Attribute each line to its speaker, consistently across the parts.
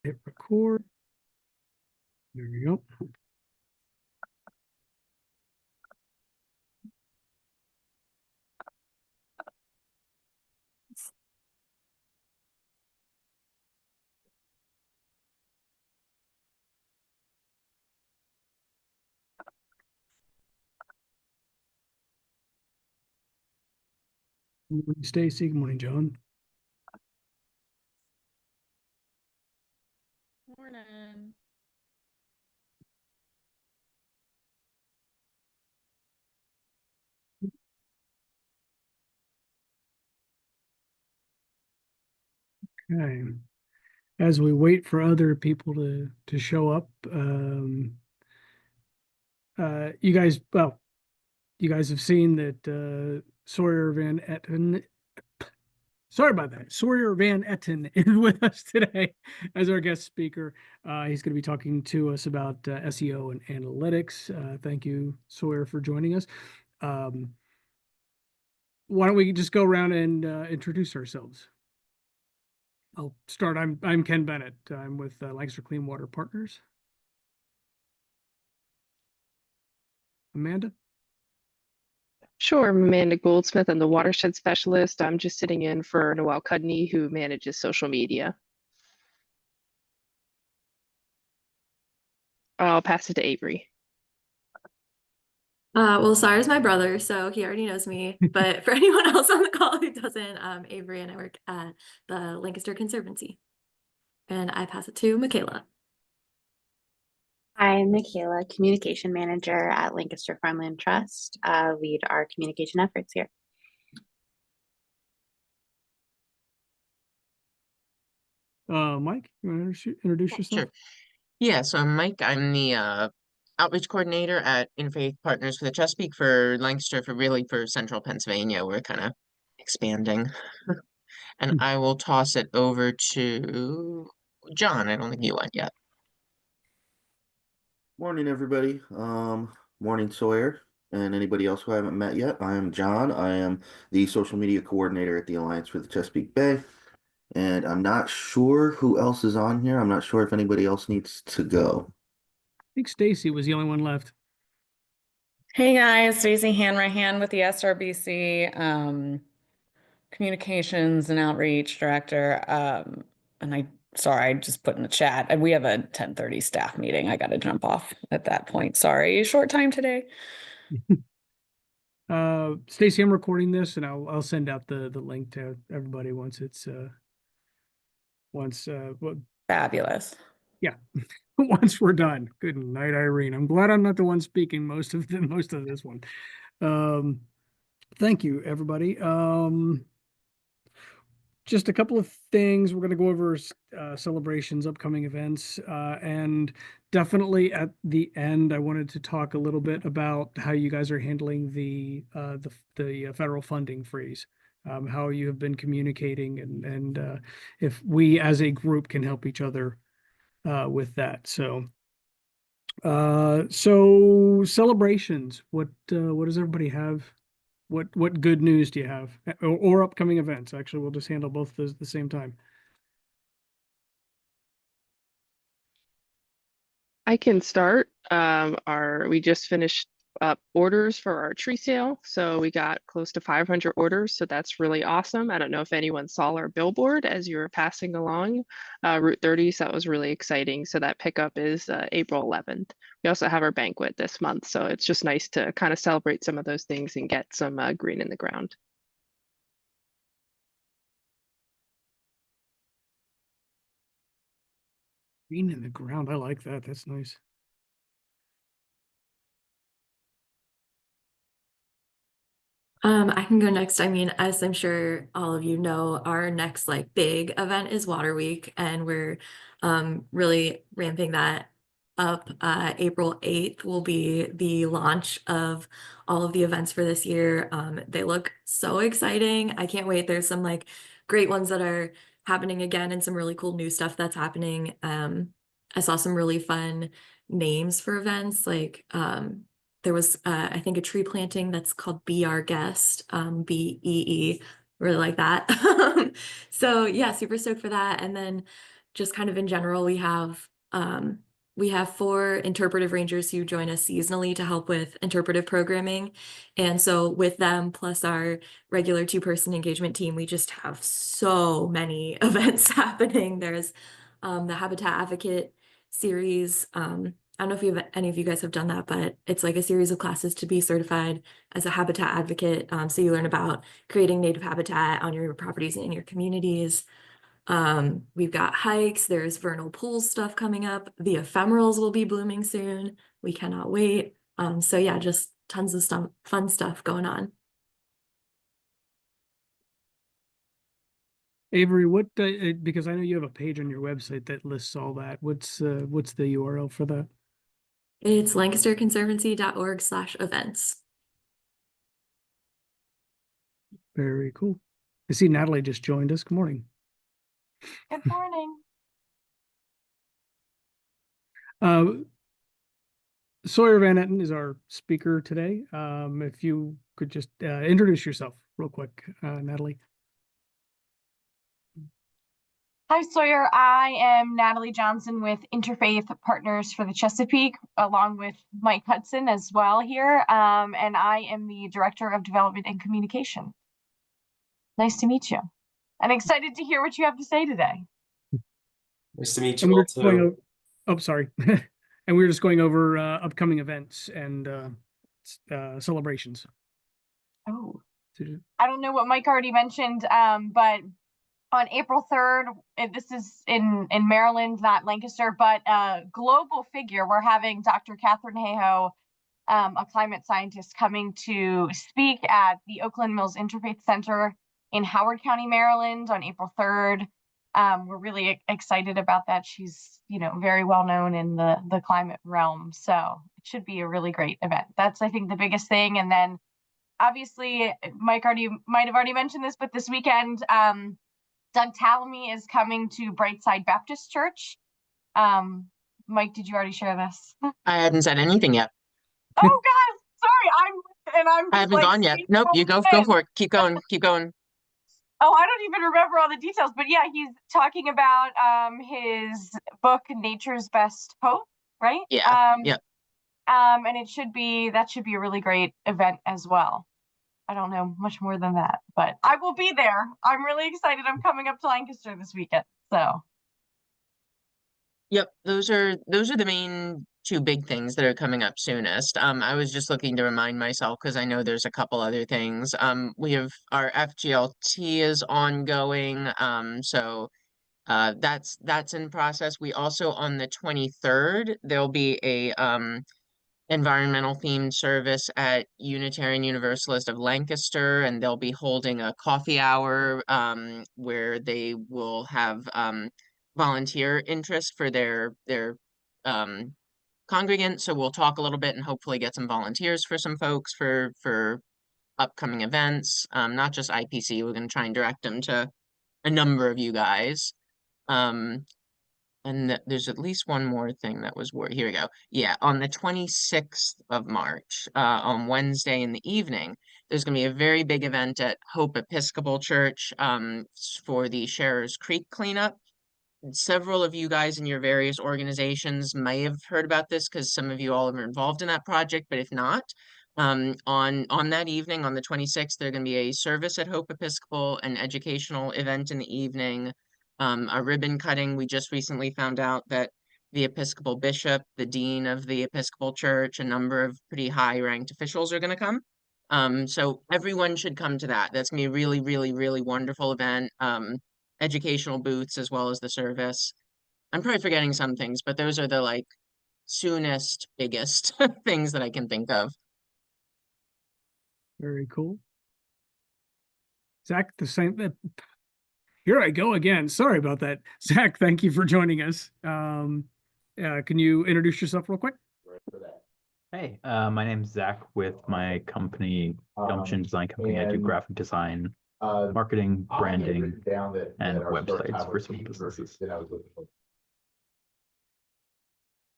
Speaker 1: Hit record. There we go. Good morning, Stacy. Good morning, John.
Speaker 2: Morning.
Speaker 1: Okay. As we wait for other people to show up, you guys, well, you guys have seen that Sawyer Van Etten, sorry about that, Sawyer Van Etten is with us today as our guest speaker. He's going to be talking to us about SEO and analytics. Thank you, Sawyer, for joining us. Why don't we just go around and introduce ourselves? I'll start. I'm Ken Bennett. I'm with Lancaster Clean Water Partners. Amanda?
Speaker 2: Sure, I'm Amanda Goldsmith. I'm the watershed specialist. I'm just sitting in for Noel Cudney, who manages social media. I'll pass it to Avery.
Speaker 3: Well, Sawyer's my brother, so he already knows me. But for anyone else on the call who doesn't, Avery and I work at the Lancaster Conservancy. And I pass it to Michaela.
Speaker 4: I'm Michaela, Communication Manager at Lancaster Farmland Trust. Lead our communication efforts here.
Speaker 1: Mike, you want to introduce yourself?
Speaker 5: Sure. Yeah, so I'm Mike. I'm the outreach coordinator at Interfaith Partners for the Chesapeake for Lancaster for Central Pennsylvania. We're kind of expanding. And I will toss it over to John. I don't think you went yet.
Speaker 6: Morning, everybody. Morning, Sawyer, and anybody else who I haven't met yet. I am John. I am the social media coordinator at the Alliance for the Chesapeake Bay, and I'm not sure who else is on here. I'm not sure if anybody else needs to go.
Speaker 1: I think Stacy was the only one left.
Speaker 7: Hey guys, Stacey Hanrahan with the SRBC Communications and Outreach Director. Sorry, I just put in the chat. We have a 10:30 staff meeting. I got to jump off at that point. Sorry, short time today.
Speaker 1: Stacy, I'm recording this, and I'll send out the link to everybody once it's
Speaker 7: Fabulous.
Speaker 1: Yeah. Once we're done. Good night, Irene. I'm glad I'm not the one speaking most of this one. Thank you, everybody. Just a couple of things. We're going to go over celebrations, upcoming events, and definitely at the end, I wanted to talk a little bit about how you guys are handling the federal funding freeze, how you have been communicating, and if we as a group can help each other with that. So celebrations. What does everybody have? What good news do you have, or upcoming events? Actually, we'll just handle both those at the same time.
Speaker 2: I can start. We just finished up orders for our tree sale. So we got close to 500 orders. So that's really awesome. I don't know if anyone saw our billboard as you were passing along Route 30. So that was really exciting. So that pickup is April 11th. We also have our banquet this month. So it's just nice to kind of celebrate some of those things and get some green in the ground.
Speaker 1: Green in the ground. I like that. That's nice.
Speaker 3: I can go next. I mean, as I'm sure all of you know, our next like big event is Water Week, and we're really ramping that up. April 8th will be the launch of all of the events for this year. They look so exciting. I can't wait. There's some like great ones that are happening again and some really cool new stuff that's happening. I saw some really fun names for events like there was, I think, a tree planting that's called Be Our Guest, BEE, really like that. So yeah, super stoked for that. And then just kind of in general, we have 4 interpretive rangers who join us seasonally to help with interpretive programming. And so with them, plus our regular 2-person engagement team, we just have so many events happening. There's the Habitat Advocate series. I don't know if any of you guys have done that, but it's like a series of classes to be certified as a habitat advocate. So you learn about creating native habitat on your properties and in your communities. We've got hikes, there's vernal pools stuff coming up. The ephemerals will be blooming soon. We cannot wait. So yeah, just tons of fun stuff going on.
Speaker 1: Avery, what, because I know you have a page on your website that lists all that. What's the URL for that?
Speaker 3: It's lancasterconservancy.org/events.
Speaker 1: Very cool. I see Natalie just joined us. Good morning.
Speaker 8: Good morning.
Speaker 1: Sawyer Van Etten is our speaker today. If you could just introduce yourself real quick, Natalie.
Speaker 8: Hi, Sawyer. I am Natalie Johnson with Interfaith Partners for the Chesapeake, along with Mike Hudson as well here. And I am the Director of Development and Communication. Nice to meet you. I'm excited to hear what you have to say today.
Speaker 9: Nice to meet
Speaker 1: And
Speaker 9: you
Speaker 1: we're
Speaker 9: all
Speaker 1: just going
Speaker 9: too.
Speaker 1: oh, sorry. And we're just going over upcoming events and celebrations.
Speaker 8: Oh, I don't know what Mike already mentioned, but on April 3rd, this is in Maryland, not Lancaster, but a global figure. We're having Dr. Catherine Hayhoe, a climate scientist, coming to speak at the Oakland Mills Interfaith Center in Howard County, Maryland on April 3rd. We're really excited about that. She's, very well known in the climate realm. So it should be a really great event. That's, I think, the biggest thing. And then obviously Mike might have already mentioned this, but this weekend, Doug Tallamy is coming to Brightside Baptist Church. Mike, did you already share this?
Speaker 5: I hadn't said anything yet.
Speaker 8: Oh God, sorry. I'm
Speaker 5: I haven't gone yet. Nope, you go for it. Keep going.
Speaker 8: Oh, I don't even remember all the details, but yeah, he's talking about his book Nature's Best Hope, right?
Speaker 5: Yeah. Yep.
Speaker 8: And that should be a really great event as well. I don't know much more than that, but I will be there. I'm really excited. I'm coming up to Lancaster this weekend. So
Speaker 5: Yep, those are the main 2 big things that are coming up soonest. I was just looking to remind myself because I know there's a couple other things. We have our FGLT is ongoing. So that's in process. We also on the 23rd there'll be a environmental themed service at Unitarian Universalist of Lancaster, and they'll be holding a coffee hour where they will have volunteer interest for their congregants. So we'll talk a little bit and hopefully get some volunteers for some folks for upcoming events. Not just IPC, we're going to try and direct them to a number of you guys. And there's at least one more thing that was here we go. Yeah, on the 26th of March, on Wednesday in the evening, there's going to be a very big event at Hope Episcopal Church for the Sharers Creek cleanup. Several of you guys in your various organizations may have heard about this because some of you all are involved in that project, but if not, on that evening, on the 26th, there's going to be a service at Hope Episcopal, an educational event in the evening, a ribbon cutting. We just recently found out that the Episcopal bishop, the dean of the Episcopal Church, a number of pretty high-ranked officials are going to come. So everyone should come to that. That's going to be a really, really, really wonderful event. Educational booths as well as the service. I'm probably forgetting some things, but those are the soonest, biggest things that I can think of.
Speaker 1: Very cool. Zach, the same. Here I go again. Sorry about that. Zach, thank you for joining us. Can you introduce yourself real quick?
Speaker 10: Hey, my name's Zach with my company, Gumption Design Company. I do graphic design, marketing, branding, and websites for some businesses.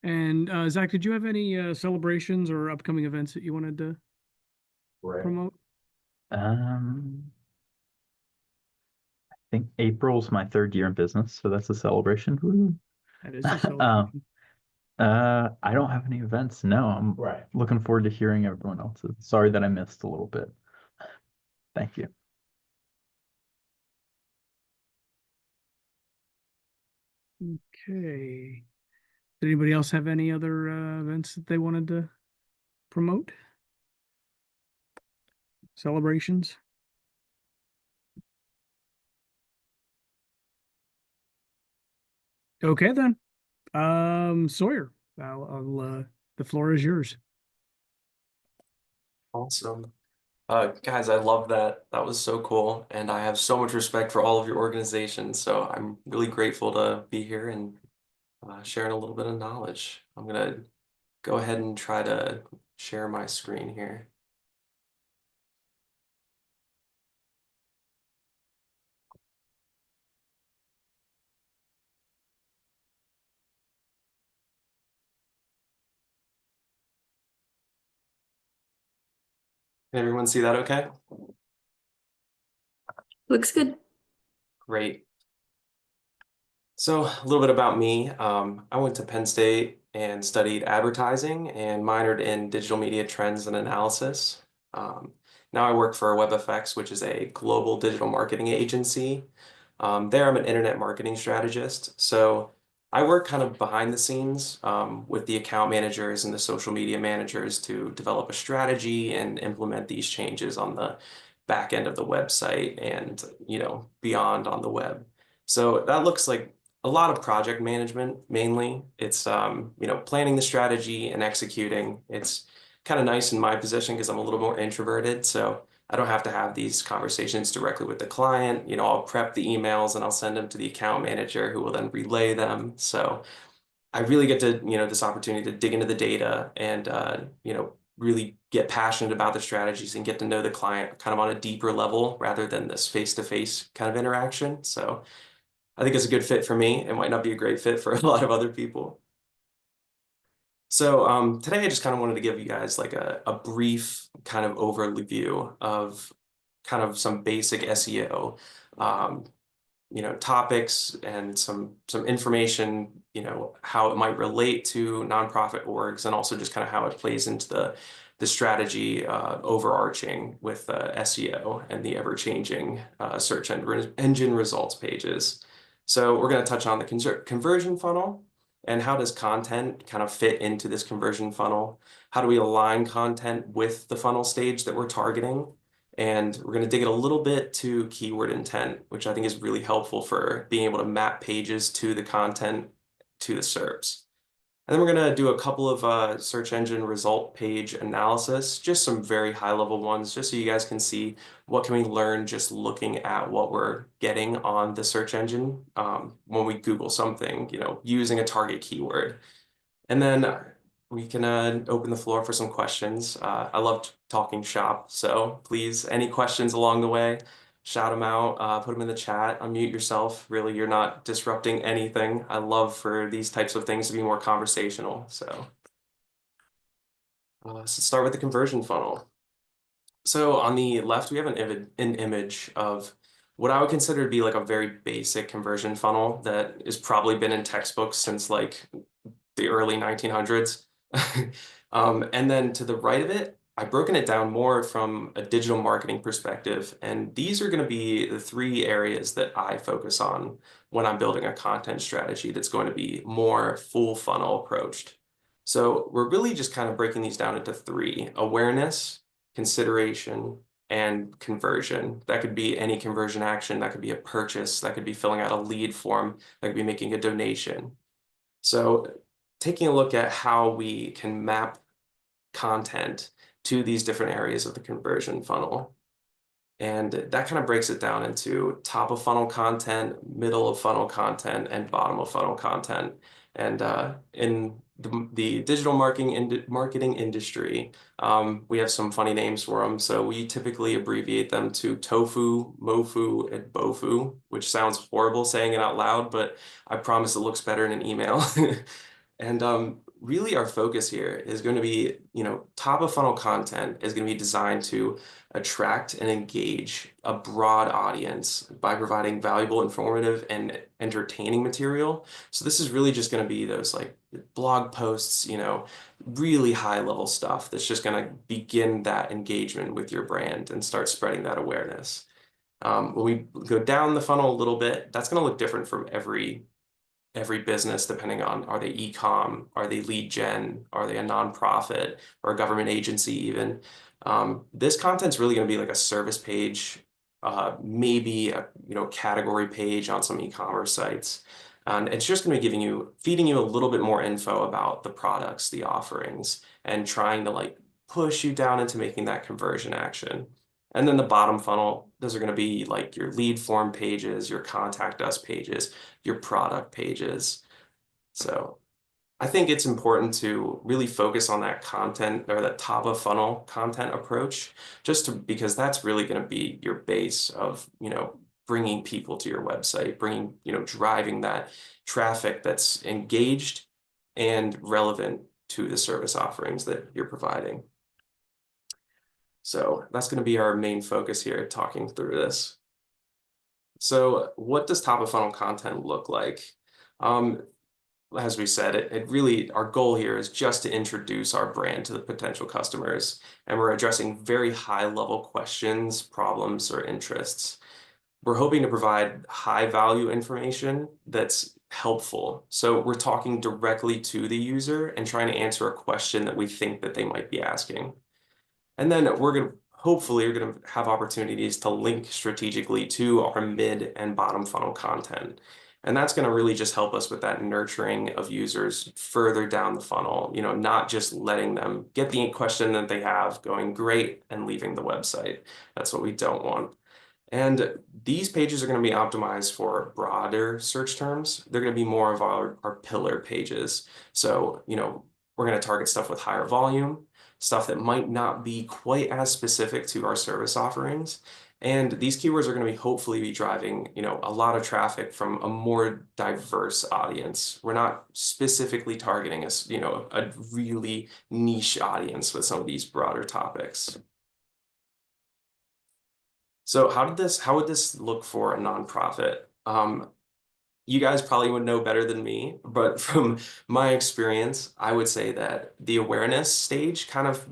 Speaker 1: And Zach, did you have any celebrations or upcoming events that you wanted to promote?
Speaker 10: think April's my 3rd year in business, so that's a celebration. Woo.
Speaker 1: That is a celebration.
Speaker 10: I don't have any events. No, I'm looking forward to hearing everyone else's. Sorry that I missed a little bit. Thank you.
Speaker 1: Okay. Did anybody else have any other events that they wanted to promote? Celebrations? Okay then. Sawyer, the floor is yours.
Speaker 9: Awesome. Guys, I love that. That was so cool. And I have so much respect for all of your organizations. So I'm really grateful to be here and sharing a little bit of knowledge. I'm going to go ahead and try to share my screen here. Can everyone see that okay?
Speaker 3: Looks good.
Speaker 9: Great. So a little bit about me. I went to Penn State and studied advertising and minored in digital media trends and analysis. Now I work for WebFX, which is a global digital marketing agency. There I'm an internet marketing strategist. So I work kind of behind the scenes with the account managers and the social media managers to develop a strategy and implement these changes on the back end of the website and, beyond on the web. So that looks like a lot of project management, mainly. It's, planning the strategy and executing. It's kind of nice in my position because I'm a little more introverted. So I don't have to have these conversations directly with the client. I'll prep the emails and I'll send them to the account manager who will then relay them. So I really get to, this opportunity to dig into the data and, really get passionate about the strategies and get to know the client kind of on a deeper level rather than this face-to-face kind of interaction. So I think it's a good fit for me. It might not be a great fit for a lot of other people. So today I just kind of wanted to give you guys like a brief kind of overview of kind of some basic SEO, topics and some information, how it might relate to nonprofit orgs and also just kind of how it plays into the strategy overarching with SEO and the ever-changing search engine results pages. So we're going to touch on the conversion funnel. And how does content kind of fit into this conversion funnel? How do we align content with the funnel stage that we're targeting? And we're going to dig it a little bit to keyword intent, which I think is really helpful for being able to map pages to the content to the SERPs. And then we're going to do a couple of search engine result page analysis, just some very high level ones, just so you guys can see what can we learn just looking at what we're getting on the search engine when we Google something, using a target keyword. And then we can open the floor for some questions. I love talking shop, so please, any questions along the way, shout them out, put them in the chat, unmute yourself. Really, you're not disrupting anything. I love for these types of things to be more conversational. So let's start with the conversion funnel. So on the left, we have an image of what I would consider to be like a very basic conversion funnel that has probably been in textbooks since like the early 1900s. And then to the right of it, I've broken it down more from a digital marketing perspective. And these are going to be the 3 areas that I focus on when I'm building a content strategy that's going to be more full funnel approached. So we're really just kind of breaking these down into 3: awareness, consideration, and conversion. That could be any conversion action. That could be a purchase. That could be filling out a lead form. That could be making a donation. So taking a look at how we can map content to these different areas of the conversion funnel. And that kind of breaks it down into top of funnel content, middle of funnel content, and bottom of funnel content. And in the digital marketing industry, we have some funny names for them. So we typically abbreviate them to TOFU, MOFU, and BOFU, which sounds horrible saying it out loud, but I promise it looks better in an email. And really our focus here is going to be, top of funnel content is going to be designed to attract and engage a broad audience by providing valuable, informative, and entertaining material. So this is really just going to be those like blog posts, really high level stuff that's just going to begin that engagement with your brand and start spreading that awareness. When we go down the funnel a little bit, that's going to look different from every business, depending on, are they e-com, are they lead gen, are they a nonprofit or a government agency even. This content's really going to be like a service page, maybe a category page on some e-commerce sites. And it's just going to be feeding you a little bit more info about the products, the offerings, and trying to like push you down into making that conversion action. And then the bottom funnel, those are going to be like your lead form pages, your contact us pages, your product pages. So I think it's important to really focus on that content or that top of funnel content approach, because that's really going to be your base of, bringing people to your website, driving that traffic that's engaged and relevant to the service offerings that you're providing. So that's going to be our main focus here, talking through this. So what does top of funnel content look like? As we said, our goal here is just to introduce our brand to the potential customers, and we're addressing very high level questions, problems, or interests. We're hoping to provide high value information that's helpful. So we're talking directly to the user and trying to answer a question that we think that they might be asking. And then hopefully you're going to have opportunities to link strategically to our mid and bottom funnel content. And that's going to really just help us with that nurturing of users further down the funnel, not just letting them get the question that they have, going great, and leaving the website. That's what we don't want. And these pages are going to be optimized for broader search terms. They're going to be more of our pillar pages. So, we're going to target stuff with higher volume, stuff that might not be quite as specific to our service offerings. And these keywords are going to hopefully be driving, a lot of traffic from a more diverse audience. We're not specifically targeting a really niche audience with some of these broader topics. So how would this look for a nonprofit? You guys probably would know better than me, but from my experience, I would say that the awareness stage kind of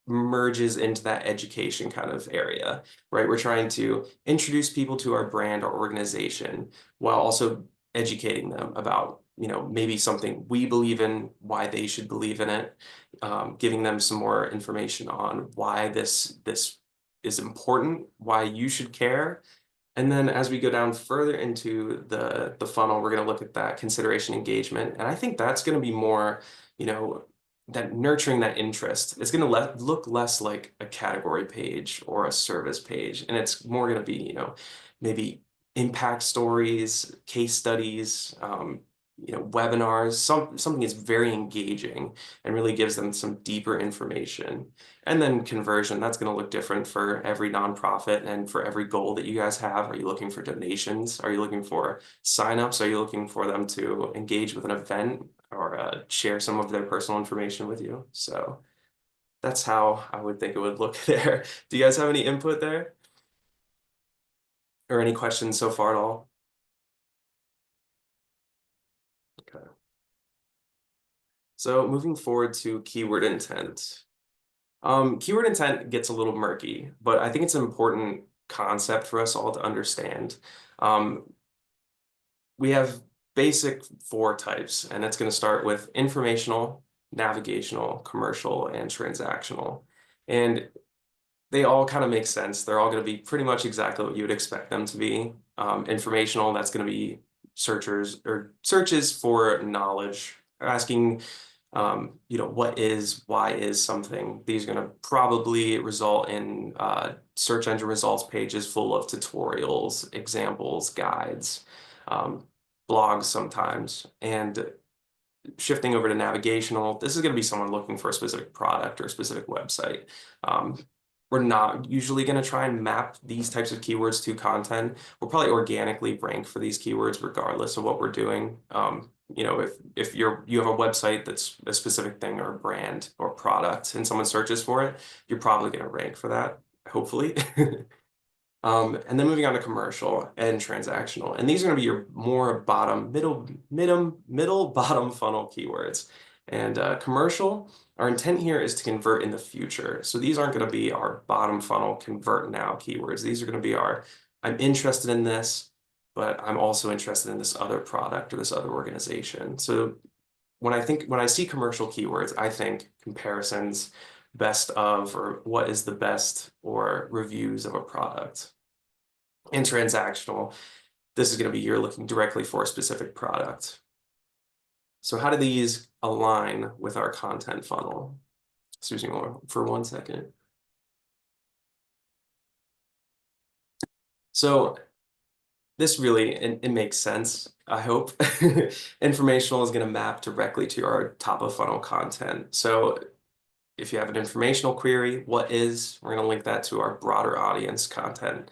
Speaker 9: merges into that education kind of area, right? We're trying to introduce people to our brand or organization while also educating them about, maybe something we believe in, why they should believe in it, giving them some more information on why this is important, why you should care. And then as we go down further into the funnel, we're going to look at that consideration engagement. And I think that's going to be more, that nurturing that interest. It's going to look less like a category page or a service page. And it's more going to be, maybe impact stories, case studies, webinars, something that's very engaging and really gives them some deeper information. And then conversion, that's going to look different for every nonprofit and for every goal that you guys have. Are you looking for donations? Are you looking for signups? Are you looking for them to engage with an event or share some of their personal information with you? So that's how I would think it would look there. Do you guys have any input there? Or any questions so far at all? Okay. So moving forward to keyword intent. Keyword intent gets a little murky, but I think it's an important concept for us all to understand. We have basic 4 types, and it's going to start with informational, navigational, commercial, and transactional. And they all kind of make sense. They're all going to be pretty much exactly what you would expect them to be. Informational, that's going to be searches for knowledge, asking, what is, why is something. These are going to probably result in search engine results pages full of tutorials, examples, guides, blogs sometimes. And shifting over to navigational, this is going to be someone looking for a specific product or a specific website. We're not usually going to try and map these types of keywords to content. We'll probably organically rank for these keywords regardless of what we're doing. you know, if you have a website that's a specific thing or a brand or product and someone searches for it, you're probably going to rank for that, hopefully. And then moving on to commercial and transactional, and these are going to be your more middle bottom funnel keywords. And commercial, our intent here is to convert in the future. So these aren't going to be our bottom funnel convert now keywords. These are going to be our, I'm interested in this, but I'm also interested in this other product or this other organization. So when I see commercial keywords, I think comparisons, best of, or what is the best, or reviews of a product. And transactional, this is going to be you're looking directly for a specific product. So how do these align with our content funnel? Excuse me for 1 second. So this really, it makes sense, I hope. Informational is going to map directly to our top of funnel content. So if you have an informational query, we're going to link that to our broader audience content.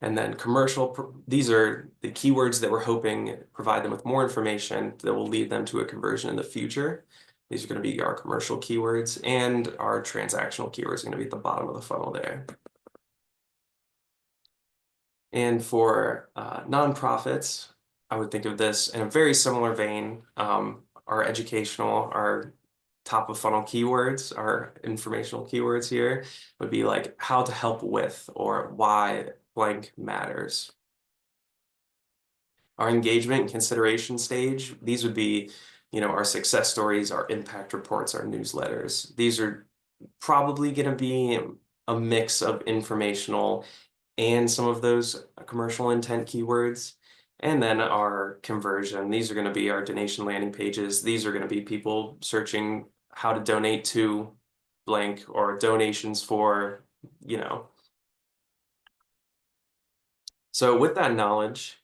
Speaker 9: And then commercial, these are the keywords that we're hoping provide them with more information that will lead them to a conversion in the future. These are going to be our commercial keywords, and our transactional keywords are going to be at the bottom of the funnel there. And for nonprofits, I would think of this in a very similar vein. Our educational, our top of funnel keywords, our informational keywords here would be like how to help with, or why blank matters. Our engagement and consideration stage, these would be, you know, our success stories, our impact reports, our newsletters. These are probably going to be a mix of informational and some of those commercial intent keywords. And then our conversion, these are going to be our donation landing pages. These are going to be people searching how to donate to blank, or donations for, you know. So with that knowledge,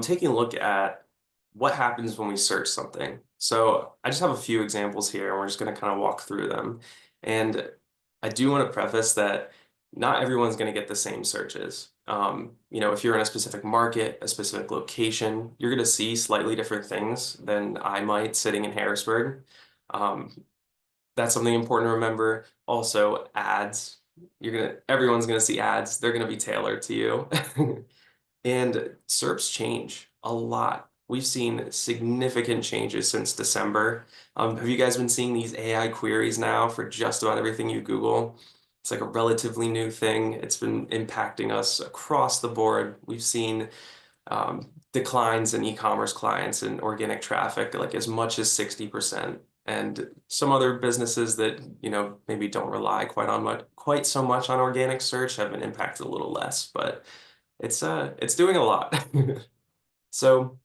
Speaker 9: taking a look at what happens when we search something. So I just have a few examples here, and we're just going to kind of walk through them. And I do want to preface that not everyone's going to get the same searches. You know, if you're in a specific market, a specific location, you're going to see slightly different things than I might sitting in Harrisburg. That's something important to remember. Also, ads. Everyone's going to see ads. They're going to be tailored to you. And SERPs change a lot. We've seen significant changes since December. Have you guys been seeing these AI queries now for just about everything you Google? It's like a relatively new thing. It's been impacting us across the board. We've seen declines in e-commerce clients and organic traffic, like as much as 60%. And some other businesses that, you know, maybe don't rely quite so much on organic search have been impacted a little less, but it's doing a lot. So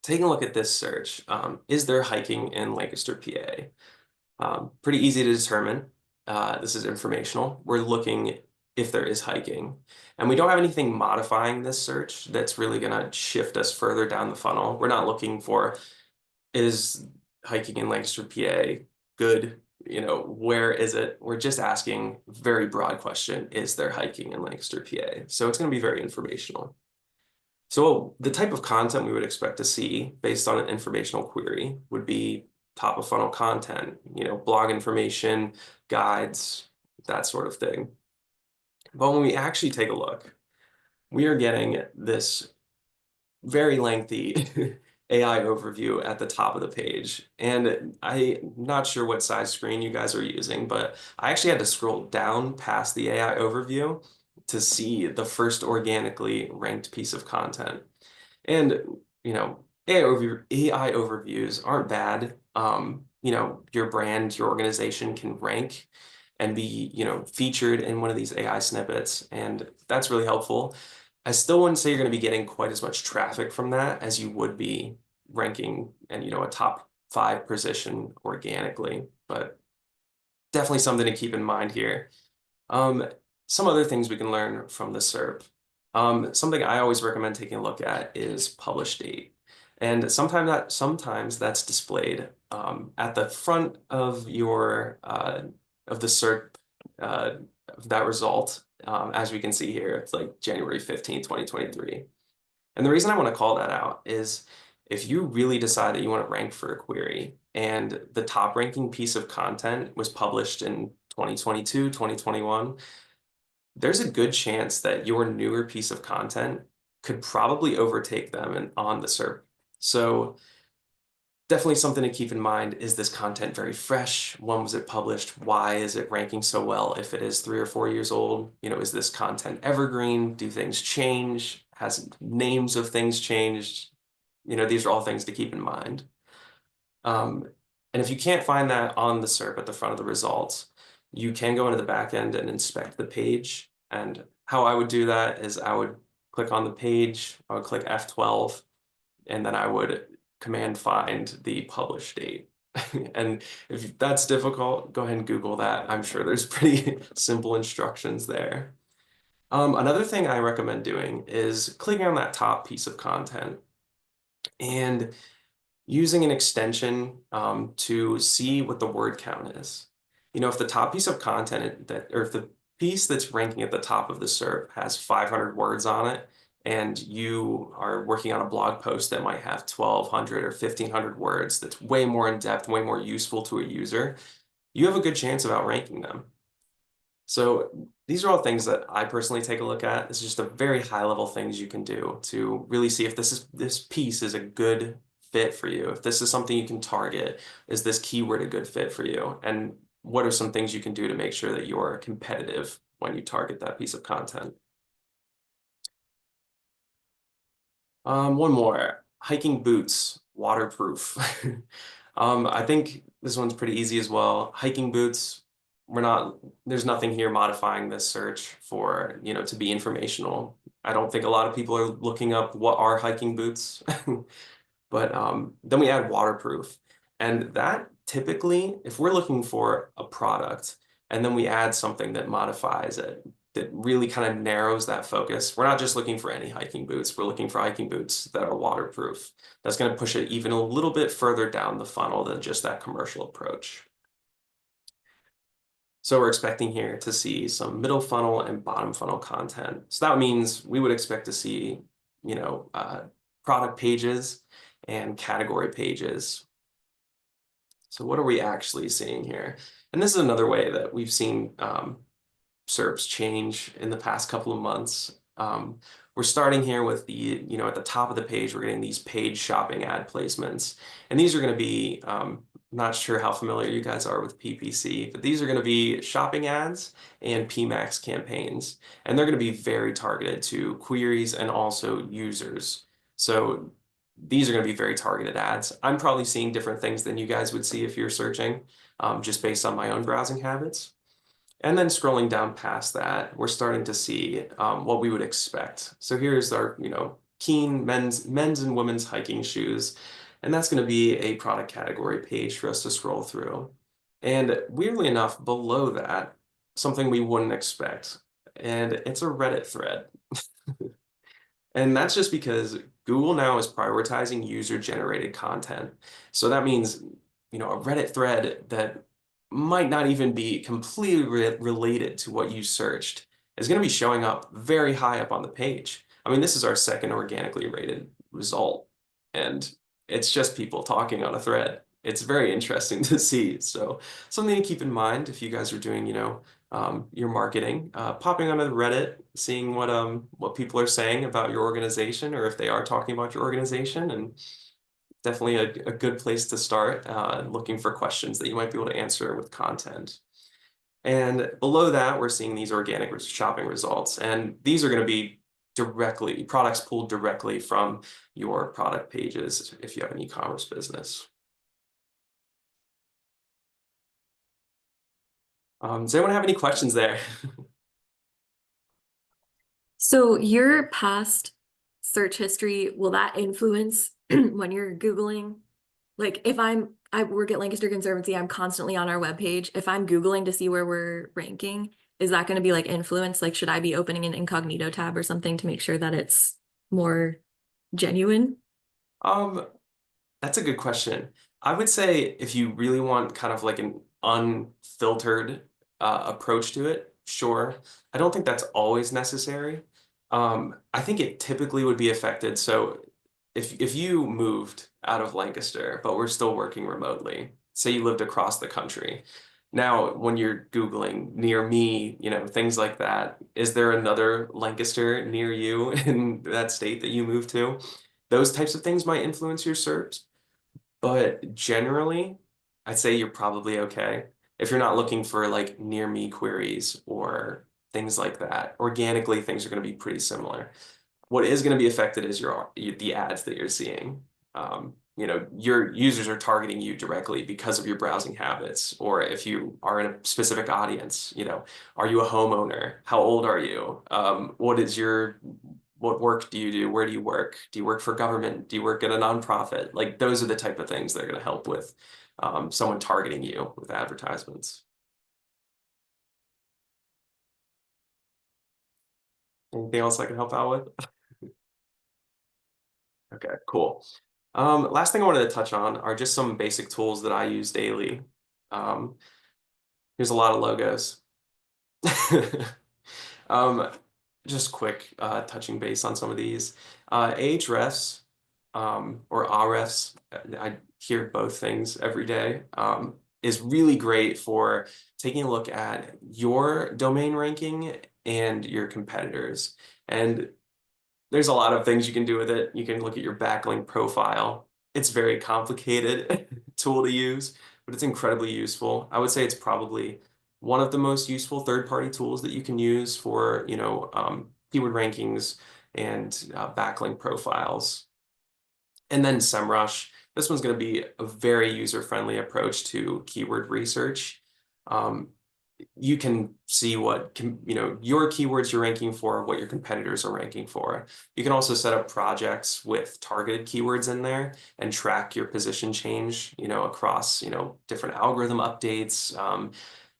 Speaker 9: taking a look at this search, is there hiking in Lancaster, PA? Pretty easy to determine. This is informational. We're looking if there is hiking, and we don't have anything modifying this search that's really going to shift us further down the funnel. We're not looking for, is hiking in Lancaster, PA good? You know, where is it? We're just asking very broad question, is there hiking in Lancaster, PA? So it's going to be very informational. So the type of content we would expect to see based on an informational query would be top of funnel content, you know, blog information, guides, that sort of thing. But when we actually take a look, we are getting this very lengthy AI overview at the top of the page. And I'm not sure what size screen you guys are using, but I actually had to scroll down past the AI overview to see the first organically ranked piece of content. And, you know, AI overviews aren't bad. You know, your brand, your organization can rank and be, you know, featured in one of these AI snippets. And that's really helpful. I still wouldn't say you're going to be getting quite as much traffic from that as you would be ranking and, you know, a top 5 position organically, but definitely something to keep in mind here. Some other things we can learn from the SERP. Something I always recommend taking a look at is publish date. And sometimes that's displayed at the front of your of the SERP of that result. As we can see here, it's like January 15, 2023. And the reason I want to call that out is if you really decide that you want to rank for a query and the top ranking piece of content was published in 2022, 2021, there's a good chance that your newer piece of content could probably overtake them on the SERP. So definitely something to keep in mind. Is this content very fresh? When was it published? Why is it ranking so well if it is 3 or 4 years old? You know, is this content evergreen? Do things change? Has names of things changed? You know, these are all things to keep in mind. And if you can't find that on the SERP at the front of the results, you can go into the back end and inspect the page. And how I would do that is I would click on the page, I would click F12, and then I would command find the publish date. And if that's difficult, go ahead and Google that. I'm sure there's pretty simple instructions there. Another thing I recommend doing is clicking on that top piece of content and using an extension to see what the word count is. You know, if the top piece of content or if the piece that's ranking at the top of the SERP has 500 words on it, and you are working on a blog post that might have 1,200 or 1,500 words, that's way more in depth, way more useful to a user, you have a good chance of outranking them. So these are all things that I personally take a look at. It's just a very high level things you can do to really see if this piece is a good fit for you. If this is something you can target, is this keyword a good fit for you? And what are some things you can do to make sure that you're competitive when you target that piece of content? One more, hiking boots, waterproof. I think this one's pretty easy as well. Hiking boots, there's nothing here modifying this search for, you know, to be informational. I don't think a lot of people are looking up what are hiking boots, but then we add waterproof. And that typically, if we're looking for a product and then we add something that modifies it, that really kind of narrows that focus. We're not just looking for any hiking boots. We're looking for hiking boots that are waterproof. That's going to push it even a little bit further down the funnel than just that commercial approach. So we're expecting here to see some middle funnel and bottom funnel content. So that means we would expect to see, you know, product pages and category pages. So what are we actually seeing here? And this is another way that we've seen SERPs change in the past couple of months. We're starting here with the, you know, at the top of the page, we're getting these page shopping ad placements. And these are going to be, not sure how familiar you guys are with PPC, but these are going to be shopping ads and PMAX campaigns. And they're going to be very targeted to queries and also users. So these are going to be very targeted ads. I'm probably seeing different things than you guys would see if you're searching, just based on my own browsing habits. And then scrolling down past that, we're starting to see what we would expect. So here's our, you know, Keen men's and women's hiking shoes. And that's going to be a product category page for us to scroll through. And weirdly enough, below that, something we wouldn't expect. And it's a Reddit thread. And that's just because Google now is prioritizing user-generated content. So that means, you know, a Reddit thread that might not even be completely related to what you searched is going to be showing up very high up on the page. I mean, this is our second organically rated result, and it's just people talking on a thread. It's very interesting to see. So something to keep in mind if you guys are doing, you know, your marketing, popping onto the Reddit, seeing what people are saying about your organization, or if they are talking about your organization, and definitely a good place to start, looking for questions that you might be able to answer with content. And below that, we're seeing these organic shopping results. And these are going to be products pulled directly from your product pages if you have an e-commerce business. Does anyone have any questions there?
Speaker 3: So your past search history, will that influence when you're Googling? Like if I work at Lancaster Conservancy, I'm constantly on our webpage. If I'm Googling to see where we're ranking, is that going to be like influence? Like, should I be opening an incognito tab or something to make sure that it's more genuine?
Speaker 9: That's a good question. I would say if you really want kind of like an unfiltered approach to it, sure. I don't think that's always necessary. I think it typically would be affected. So if you moved out of Lancaster, but we're still working remotely, say you lived across the country. Now, when you're Googling near me, you know, things like that, is there another Lancaster near you in that state that you moved to? Those types of things might influence your search, but generally, I'd say you're probably okay. If you're not looking for like near me queries or things like that, organically, things are going to be pretty similar. What is going to be affected is the ads that you're seeing. You know, your users are targeting you directly because of your browsing habits, or if you are in a specific audience, you know, are you a homeowner? How old are you? What work do you do? Where do you work? Do you work for government? Do you work at a nonprofit? Like those are the type of things that are going to help with someone targeting you with advertisements. Anything else I can help out with? Okay, cool. Last thing I wanted to touch on are just some basic tools that I use daily. Here's a lot of logos. Just quick touching base on some of these. Ahrefs or Ahrefs, I hear both things every day, is really great for taking a look at your domain ranking and your competitors. And there's a lot of things you can do with it. You can look at your backlink profile. It's very complicated tool to use, but it's incredibly useful. I would say it's probably one of the most useful third-party tools that you can use for, you know, keyword rankings and backlink profiles. And then SEMrush. This one's going to be a very user-friendly approach to keyword research. You can see what your keywords you're ranking for, what your competitors are ranking for. You can also set up projects with targeted keywords in there and track your position change, you know, across, you know, different algorithm updates.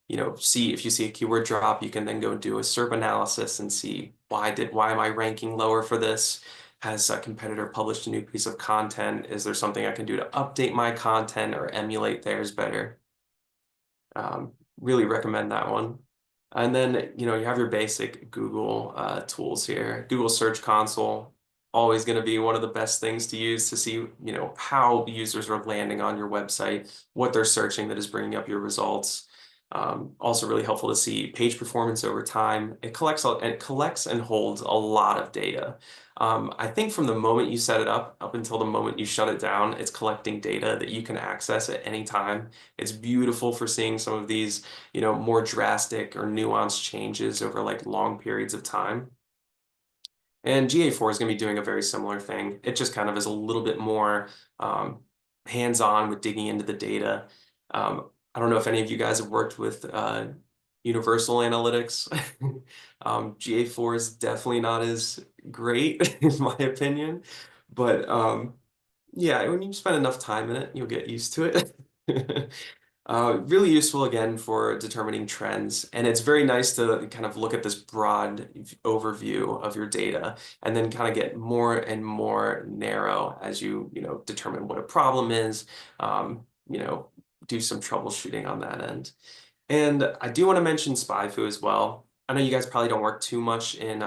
Speaker 9: You know, see if you see a keyword drop, you can then go do a SERP analysis and see why am I ranking lower for this? Has a competitor published a new piece of content? Is there something I can do to update my content or emulate theirs better? Really recommend that one. And then, you know, you have your basic Google tools here. Google Search Console, always going to be one of the best things to use to see, you know, how users are landing on your website, what they're searching that is bringing up your results. Also really helpful to see page performance over time. It collects and holds a lot of data. I think from the moment you set it up until the moment you shut it down, it's collecting data that you can access at any time. It's beautiful for seeing some of these, you know, more drastic or nuanced changes over like long periods of time. And GA4 is going to be doing a very similar thing. It just kind of is a little bit more hands-on with digging into the data. I don't know if any of you guys have worked with Universal Analytics. GA4 is definitely not as great in my opinion, but yeah, when you spend enough time in it, you'll get used to it. Really useful again for determining trends, and it's very nice to kind of look at this broad overview of your data and then kind of get more and more narrow as you know, determine what a problem is, you know, do some troubleshooting on that end. And I do want to mention SpyFu as well. I know you guys probably don't work too much in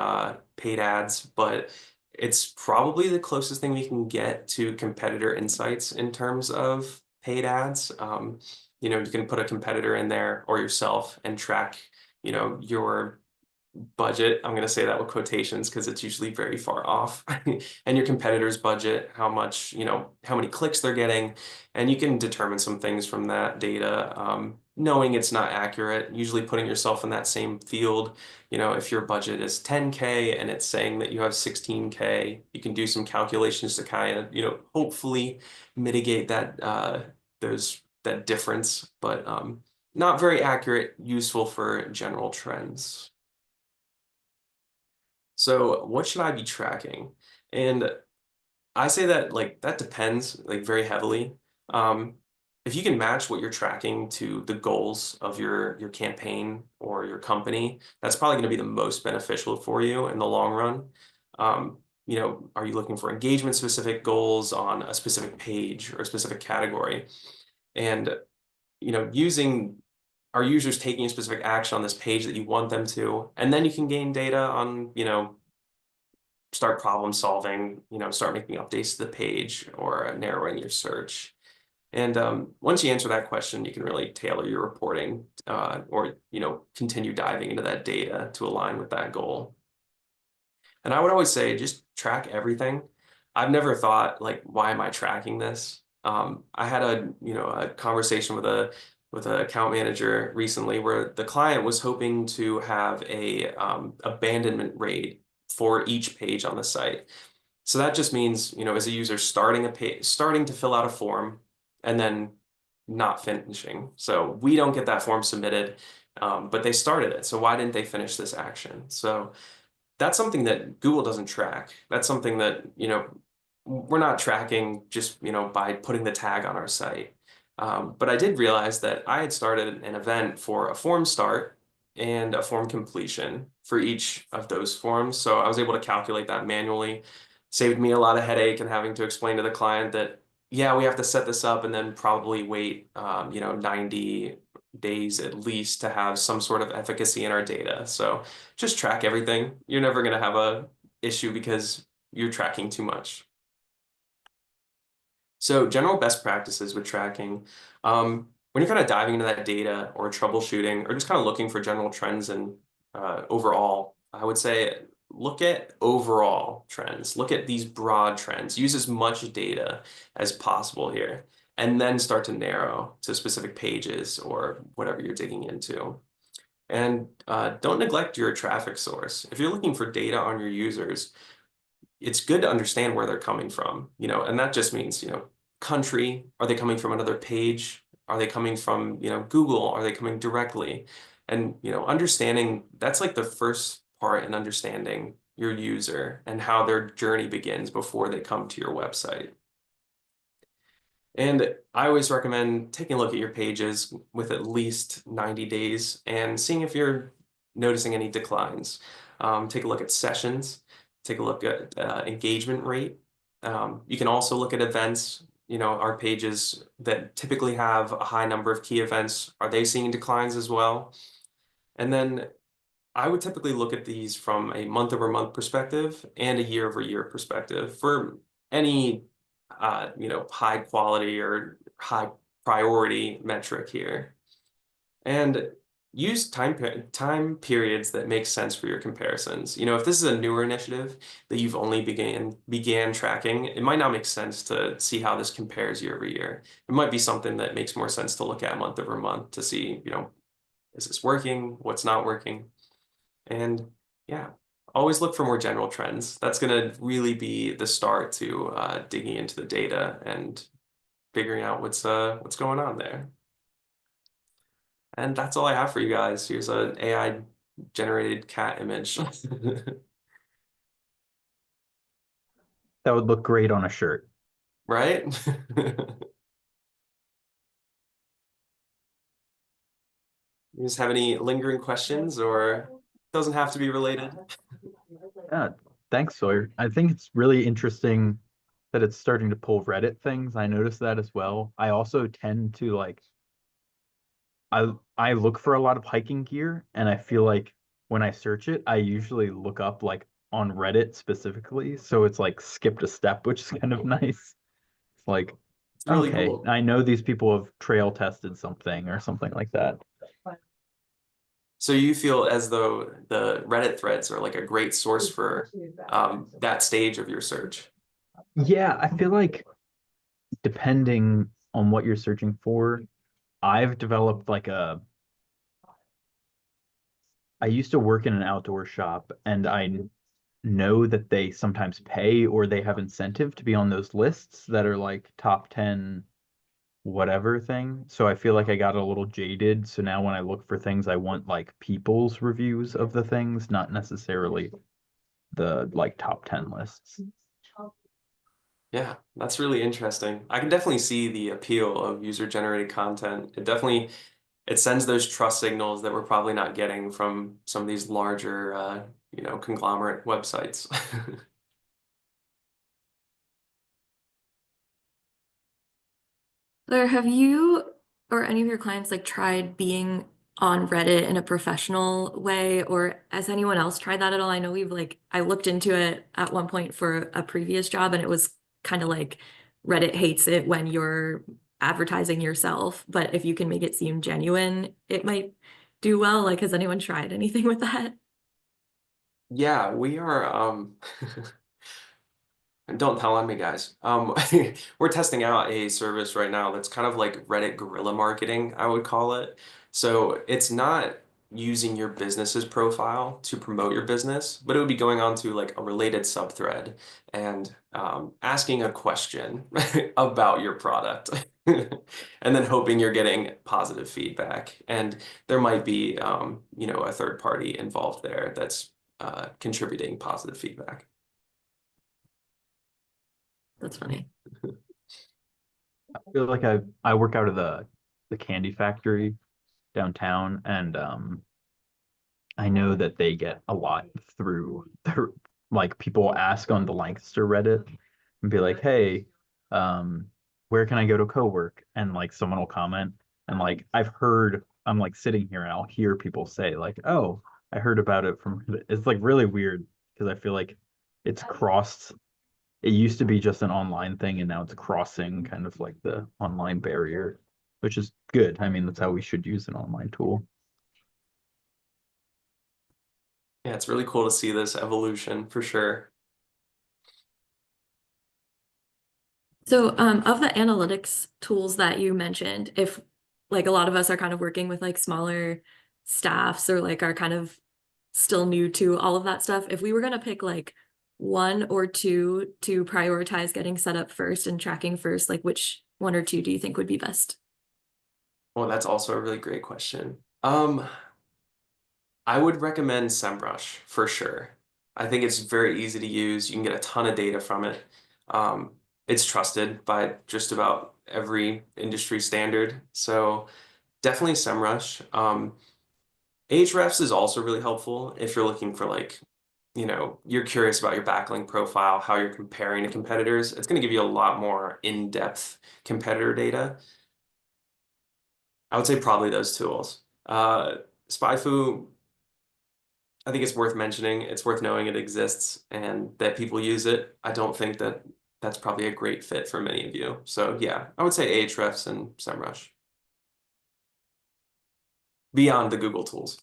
Speaker 9: paid ads, but it's probably the closest thing we can get to competitor insights in terms of paid ads. You know, you can put a competitor in there or yourself and track, you know, your budget. I'm going to say that with quotations because it's usually very far off. And your competitor's budget, how much, you know, how many clicks they're getting. And you can determine some things from that data, knowing it's not accurate, usually putting yourself in that same field. You know, if your budget is 10K and it's saying that you have 16K, you can do some calculations to kind of, you know, hopefully mitigate that, that difference, but not very accurate, useful for general trends. So what should I be tracking? And I say that like that depends like very heavily. If you can match what you're tracking to the goals of your campaign or your company, that's probably going to be the most beneficial for you in the long run. You know, are you looking for engagement specific goals on a specific page or a specific category? And, you know, are users taking a specific action on this page that you want them to? And then you can gain data on, you know, start problem solving, start making updates to the page or narrowing your search. And once you answer that question, you can really tailor your reporting or continue diving into that data to align with that goal. And I would always say, just track everything. I've never thought like, why am I tracking this? I had a conversation with an account manager recently where the client was hoping to have a abandonment rate for each page on the site. So that just means, as a user starting to fill out a form and then not finishing. So we don't get that form submitted, but they started it. So why didn't they finish this action? So that's something that Google doesn't track. That's something that, we're not tracking just, by putting the tag on our site. But I did realize that I had started an event for a form start and a form completion for each of those forms. So I was able to calculate that manually. Saved me a lot of headache and having to explain to the client that, yeah, we have to set this up and then probably wait, 90 days at least to have some sort of efficacy in our data. So just track everything. You're never going to have a issue because you're tracking too much. So general best practices with tracking, when you're kind of diving into that data or troubleshooting or just kind of looking for general trends and overall, I would say look at overall trends, look at these broad trends, use as much data as possible here, and then start to narrow to specific pages or whatever you're digging into. And don't neglect your traffic source. If you're looking for data on your users, it's good to understand where they're coming from, and that just means, country, are they coming from another page? Are they coming from, Google? Are they coming directly? And, understanding that's like the first part in understanding your user and how their journey begins before they come to your website. And I always recommend taking a look at your pages with at least 90 days and seeing if you're noticing any declines. Take a look at sessions, take a look at engagement rate. You can also look at events, our pages that typically have a high number of key events, are they seeing declines as well? And then I would typically look at these from a month-over-month perspective and a year-over-year perspective for any high quality or high priority metric here. And use time periods that make sense for your comparisons. If this is a newer initiative that you've only began tracking, it might not make sense to see how this compares year over year. It might be something that makes more sense to look at month over month to see, is this working? What's not working? And yeah, always look for more general trends. That's going to really be the start to digging into the data and figuring out what's going on there. And that's all I have for you guys. Here's an AI generated cat image.
Speaker 10: That would look great on a shirt.
Speaker 9: Right? You just have any lingering questions, or doesn't have to be related?
Speaker 10: Yeah, thanks, Sawyer. I think it's really interesting that it's starting to pull Reddit things. I noticed that as well. I also tend to like I look for a lot of hiking gear, and I feel like when I search it, I usually look up like on Reddit specifically. So it's like skipped a step, which is kind of nice. It's like,
Speaker 9: It's really
Speaker 10: okay,
Speaker 9: cool.
Speaker 10: I know these people have trail tested something or something like that.
Speaker 9: So you feel as though the Reddit threads are like a great source for that stage of your search.
Speaker 10: Yeah, I feel like depending on what you're searching for, I've developed like I used to work in an outdoor shop, and I know that they sometimes pay or they have incentive to be on those lists that are like top 10 whatever thing. So I feel like I got a little jaded. So now when I look for things, I want like people's reviews of the things, not necessarily the like top 10 lists.
Speaker 9: Yeah, that's really interesting. I can definitely see the appeal of user-generated content. It sends those trust signals that we're probably not getting from some of these larger, conglomerate websites.
Speaker 3: Claire, have you or any of your clients like tried being on Reddit in a professional way, or has anyone else tried that at all? I know I looked into it at one point for a previous job, and it was kind of like Reddit hates it when you're advertising yourself, but if you can make it seem genuine, it might do well. Like, has anyone tried anything with that?
Speaker 9: Yeah, we are don't tell on me, guys. We're testing out a service right now that's kind of like Reddit guerrilla marketing, I would call it. So it's not using your business's profile to promote your business, but it would be going on to like a related subthread and asking a question about your product, and then hoping you're getting positive feedback. And there might be, a third party involved there that's contributing positive feedback.
Speaker 3: That's funny.
Speaker 10: I feel like I work out of the candy factory downtown, and I know that they get a lot through their, like, people ask on the Lancaster Reddit and be like, hey, where can I go to co-work? And like someone will comment, and like I'm like sitting here and I'll hear people say like, oh, I heard about it from Reddit. It's like really weird because I feel like it's crossed. It used to be just an online thing, and now it's crossing kind of like the online barrier, which is good. I mean, that's how we should use an online tool.
Speaker 9: Yeah, it's really cool to see this evolution for sure.
Speaker 3: So, of the analytics tools that you mentioned, if like a lot of us are kind of working with like smaller staffs or like are kind of still new to all of that stuff, if we were going to pick like one or two to prioritize getting set up first and tracking first, like which one or two do you think would be best?
Speaker 9: Well, that's also a really great question. I would recommend SEMrush for sure. I think it's very easy to use. You can get a ton of data from it. It's trusted by just about every industry standard. So definitely SEMrush. Ahrefs is also really helpful if you're looking for like, you're curious about your backlink profile, how you're comparing to competitors. It's going to give you a lot more in-depth competitor data. I would say probably those tools. SpyFu, I think it's worth mentioning. It's worth knowing it exists and that people use it. I don't think that that's probably a great fit for many of you. So yeah, I would say Ahrefs and SEMrush. Beyond the Google tools.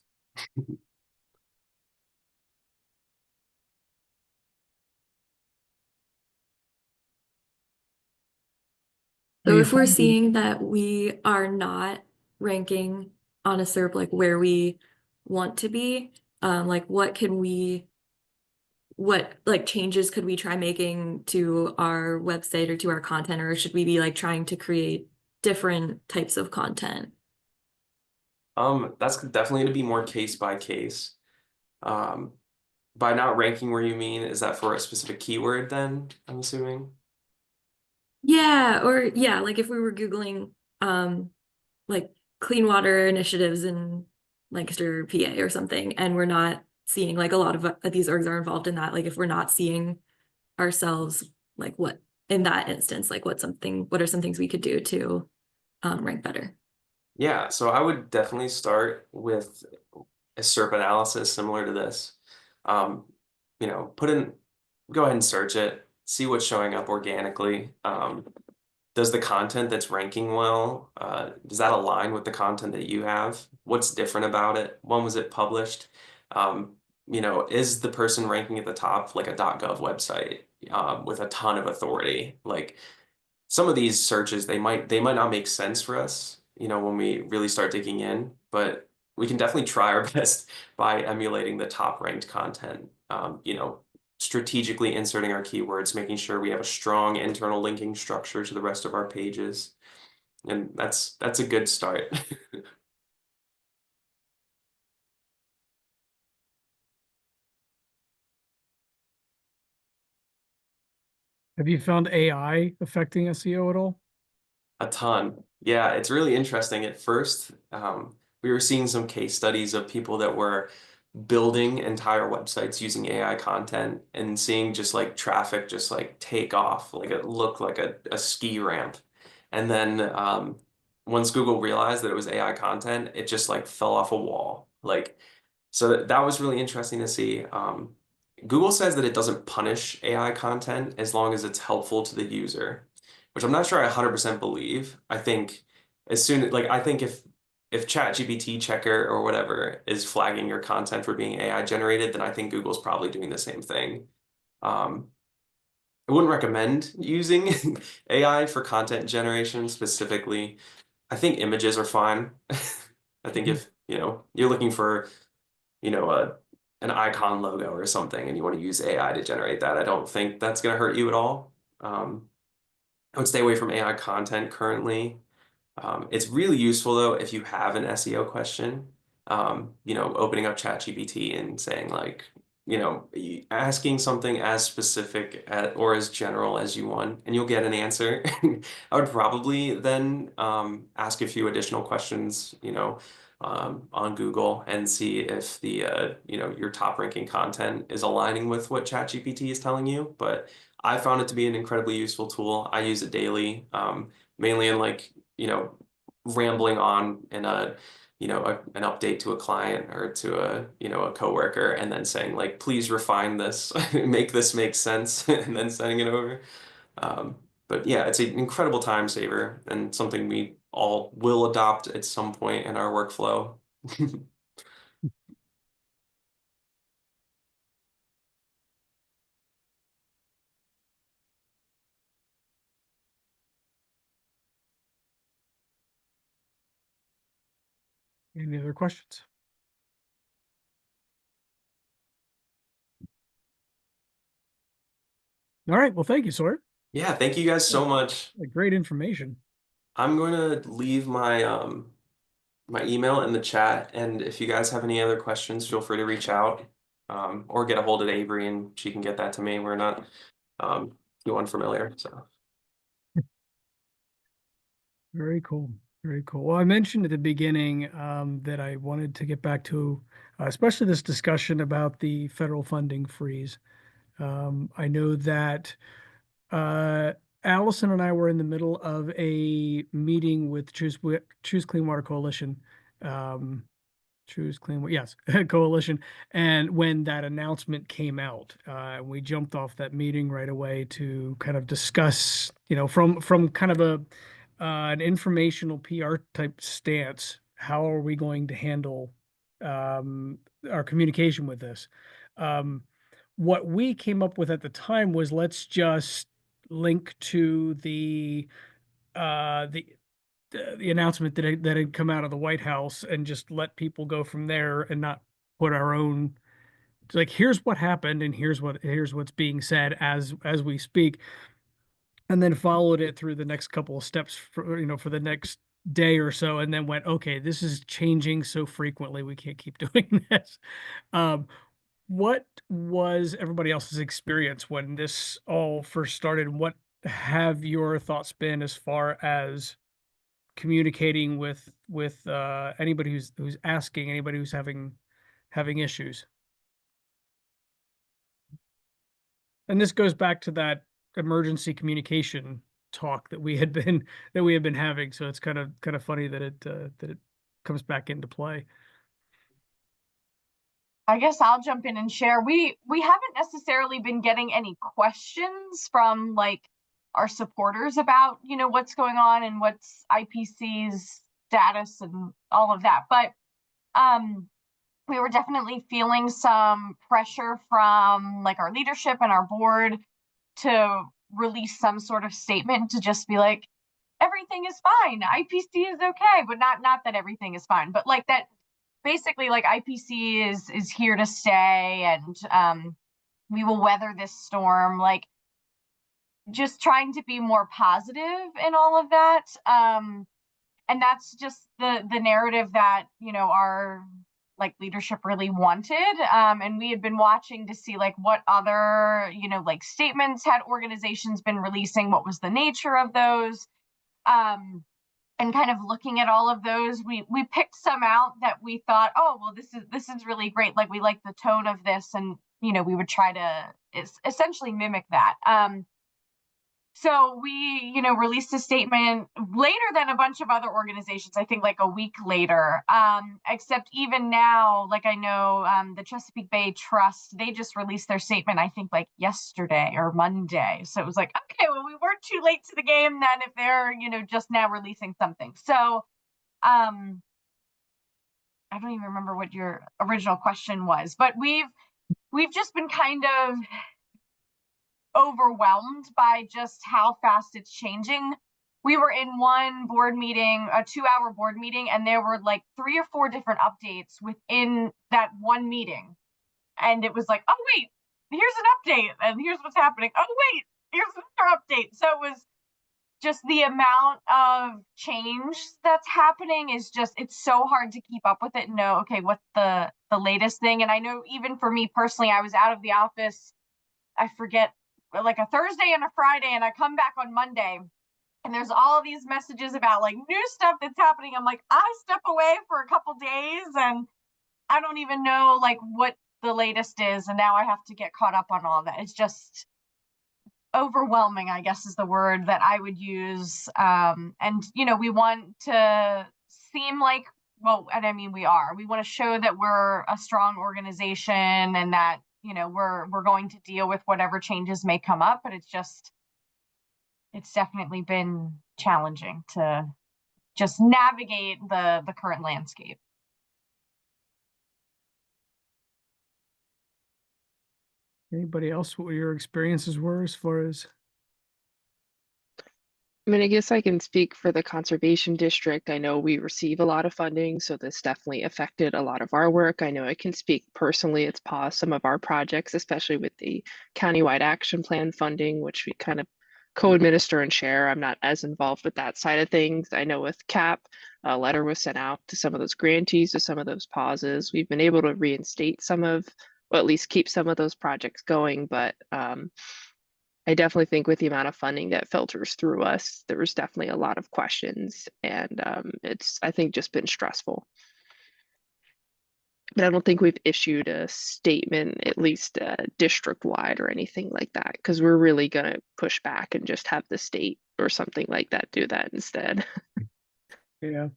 Speaker 1: Do
Speaker 3: So
Speaker 1: you
Speaker 3: if we're
Speaker 1: find-
Speaker 3: seeing that we are not ranking on a SERP like where we want to be, like what like changes could we try making to our website or to our content, or should we be like trying to create different types of content?
Speaker 9: That's definitely going to be more case by case. By not ranking where you mean, is that for a specific keyword then, I'm assuming?
Speaker 3: Yeah, or yeah, like if we were Googling like clean water initiatives in Lancaster, PA or something, and we're not seeing like a lot of these orgs are involved in that, like if we're not seeing ourselves, like what in that instance, like what are some things we could do to rank better?
Speaker 9: Yeah, so I would definitely start with a SERP analysis similar to this. Go ahead and search it, see what's showing up organically. Does the content that's ranking well, does that align with the content that you have? What's different about it? When was it published? Is the person ranking at the top like a .gov website with a ton of authority? Like some of these searches, they might not make sense for us, when we really start digging in, but we can definitely try our best by emulating the top ranked content. Strategically inserting our keywords, making sure we have a strong internal linking structure to the rest of our pages. And that's a good start.
Speaker 1: Have you found AI affecting SEO at all?
Speaker 9: A ton. Yeah, it's really interesting. At first, we were seeing some case studies of people that were building entire websites using AI content and seeing just like traffic just like take off, like it looked like a ski ramp. And then once Google realized that it was AI content, it just like fell off a wall. Like, so that was really interesting to see. Google says that it doesn't punish AI content as long as it's helpful to the user, which I'm not sure I 100% believe. I think I think if ChatGPT checker or whatever is flagging your content for being AI generated, then I think Google's probably doing the same thing. I wouldn't recommend using AI for content generation specifically. I think images are fine. I think if, you're looking for, an icon logo or something and you want to use AI to generate that, I don't think that's going to hurt you at all. I would stay away from AI content currently. It's really useful though if you have an SEO question, opening up ChatGPT and saying like, asking something as specific or as general as you want, and you'll get an answer. I would probably then ask a few additional questions, on Google and see if the your top ranking content is aligning with what ChatGPT is telling you. But I found it to be an incredibly useful tool. I use it daily, mainly in like, rambling on in an update to a client or to a coworker, and then saying like, please refine this, make this make sense, and then sending it over. But yeah, it's an incredible time saver and something we all will adopt at some point in our workflow.
Speaker 1: Any other questions? All right. Well, thank you, Sawyer.
Speaker 9: Yeah, thank you guys so much.
Speaker 1: Great information.
Speaker 9: I'm going to leave my my email in the chat, and if you guys have any other questions, feel free to reach out, or get a hold of Avery and she can get that to me. We're not too unfamiliar, so.
Speaker 1: Very cool. Very cool. Well, I mentioned at the beginning that I wanted to get back to especially this discussion about the federal funding freeze. I know that Allison and I were in the middle of a meeting with Choose Clean Water Coalition. Choose Clean, yes, Coalition. And when that announcement came out, we jumped off that meeting right away to kind of discuss, from kind of an informational PR type stance, how are we going to handle our communication with this? What we came up with at the time was let's just link to the announcement that had come out of the White House and just let people go from there and not put our own, like, here's what happened and here's what's being said as we speak, and then followed it through the next couple of steps for the next day or so, and then went, okay, this is changing so frequently, we can't keep doing this. What was everybody else's experience when this all first started? What have your thoughts been as far as communicating with anybody who's asking, anybody who's having issues? And this goes back to that emergency communication talk that we had been having. So it's kind of funny that it comes back into play.
Speaker 8: I guess I'll jump in and share. We haven't necessarily been getting any questions from like our supporters about, what's going on and what's IPC's status and all of that. But we were definitely feeling some pressure from like our leadership and our board to release some sort of statement to just be like, everything is fine, IPC is okay, but not that everything is fine, but like that basically like IPC is here to stay, and we will weather this storm, like just trying to be more positive in all of that. And that's just the narrative that, our like leadership really wanted. And we had been watching to see like what other, like statements had organizations been releasing, what was the nature of those. And kind of looking at all of those, we picked some out that we thought, oh, well, this is really great. Like we like the tone of this, and we would try to essentially mimic that. So we, released a statement later than a bunch of other organizations, I think like a week later. Except even now, like I know the Chesapeake Bay Trust, they just released their statement, I think like yesterday or Monday. So it was like, okay, well, we weren't too late to the game then if they're, just now releasing something. So I don't even remember what your original question was, but we've just been kind of overwhelmed by just how fast it's changing. We were in one board meeting, a 2-hour board meeting, and there were like 3 or 4 different updates within that one meeting. And it was like, oh wait, here's an update and here's what's happening. Oh wait, here's another update. So it was just the amount of change that's happening is just, it's so hard to keep up with it and know, okay, what's the latest thing. And I know even for me personally, I was out of the office, I forget, like a Thursday and a Friday, and I come back on Monday and there's all these messages about like new stuff that's happening. I'm like, I step away for a couple days and I don't even know like what the latest is, and now I have to get caught up on all that. It's just overwhelming, I guess is the word that I would use. And we want to seem like, well, and I mean we want to show that we're a strong organization and that we're going to deal with whatever changes may come up, but it's definitely been challenging to just navigate the current landscape.
Speaker 1: Anybody else, what your experiences were as far as?
Speaker 2: I mean, I guess I can speak for the conservation district. I know we receive a lot of funding, so this definitely affected a lot of our work. I know I can speak personally, it's paused some of our projects, especially with the countywide action plan funding, which we kind of co-administer and share. I'm not as involved with that side of things. I know with CAP, a letter was sent out to some of those grantees to some of those pauses. We've been able to reinstate some of, or at least keep some of those projects going, but I definitely think with the amount of funding that filters through us, there was definitely a lot of questions, and it's, I think, just been stressful. But I don't think we've issued a statement, at least district-wide or anything like that, because we're really going to push back and just have the state or something like that do that instead.
Speaker 1: Yeah.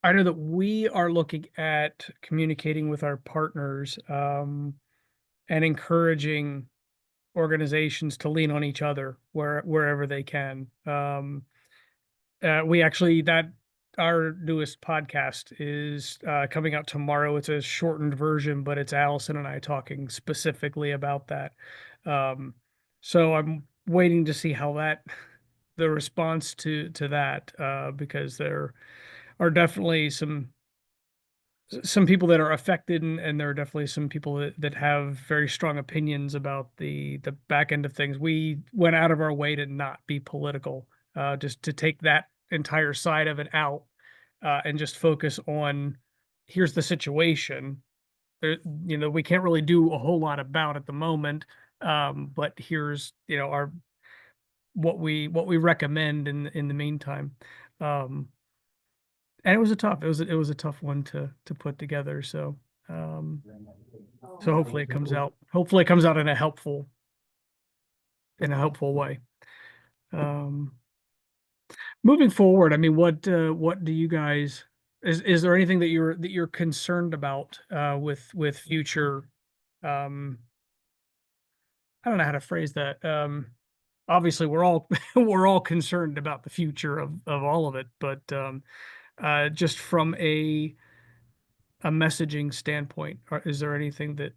Speaker 1: I know that we are looking at communicating with our partners and encouraging organizations to lean on each other wherever they can. We actually, that our newest podcast is coming out tomorrow. It's a shortened version, but it's Allison and I talking specifically about that. So I'm waiting to see how the response to that, because there are definitely some people that are affected, and there are definitely some people that have very strong opinions about the back end of things. We went out of our way to not be political, just to take that entire side of it out, and just focus on here's the situation. There, we can't really do a whole lot about at the moment, but here's our what we recommend in the meantime. And it was a tough one to put together. So hopefully it comes out. Hopefully it comes out in a helpful way. Moving forward, I mean, what do you guys, is there anything that you're concerned about with future? I don't know how to phrase that. Obviously we're all we're all concerned about the future of all of it, but just from a messaging standpoint, is there anything that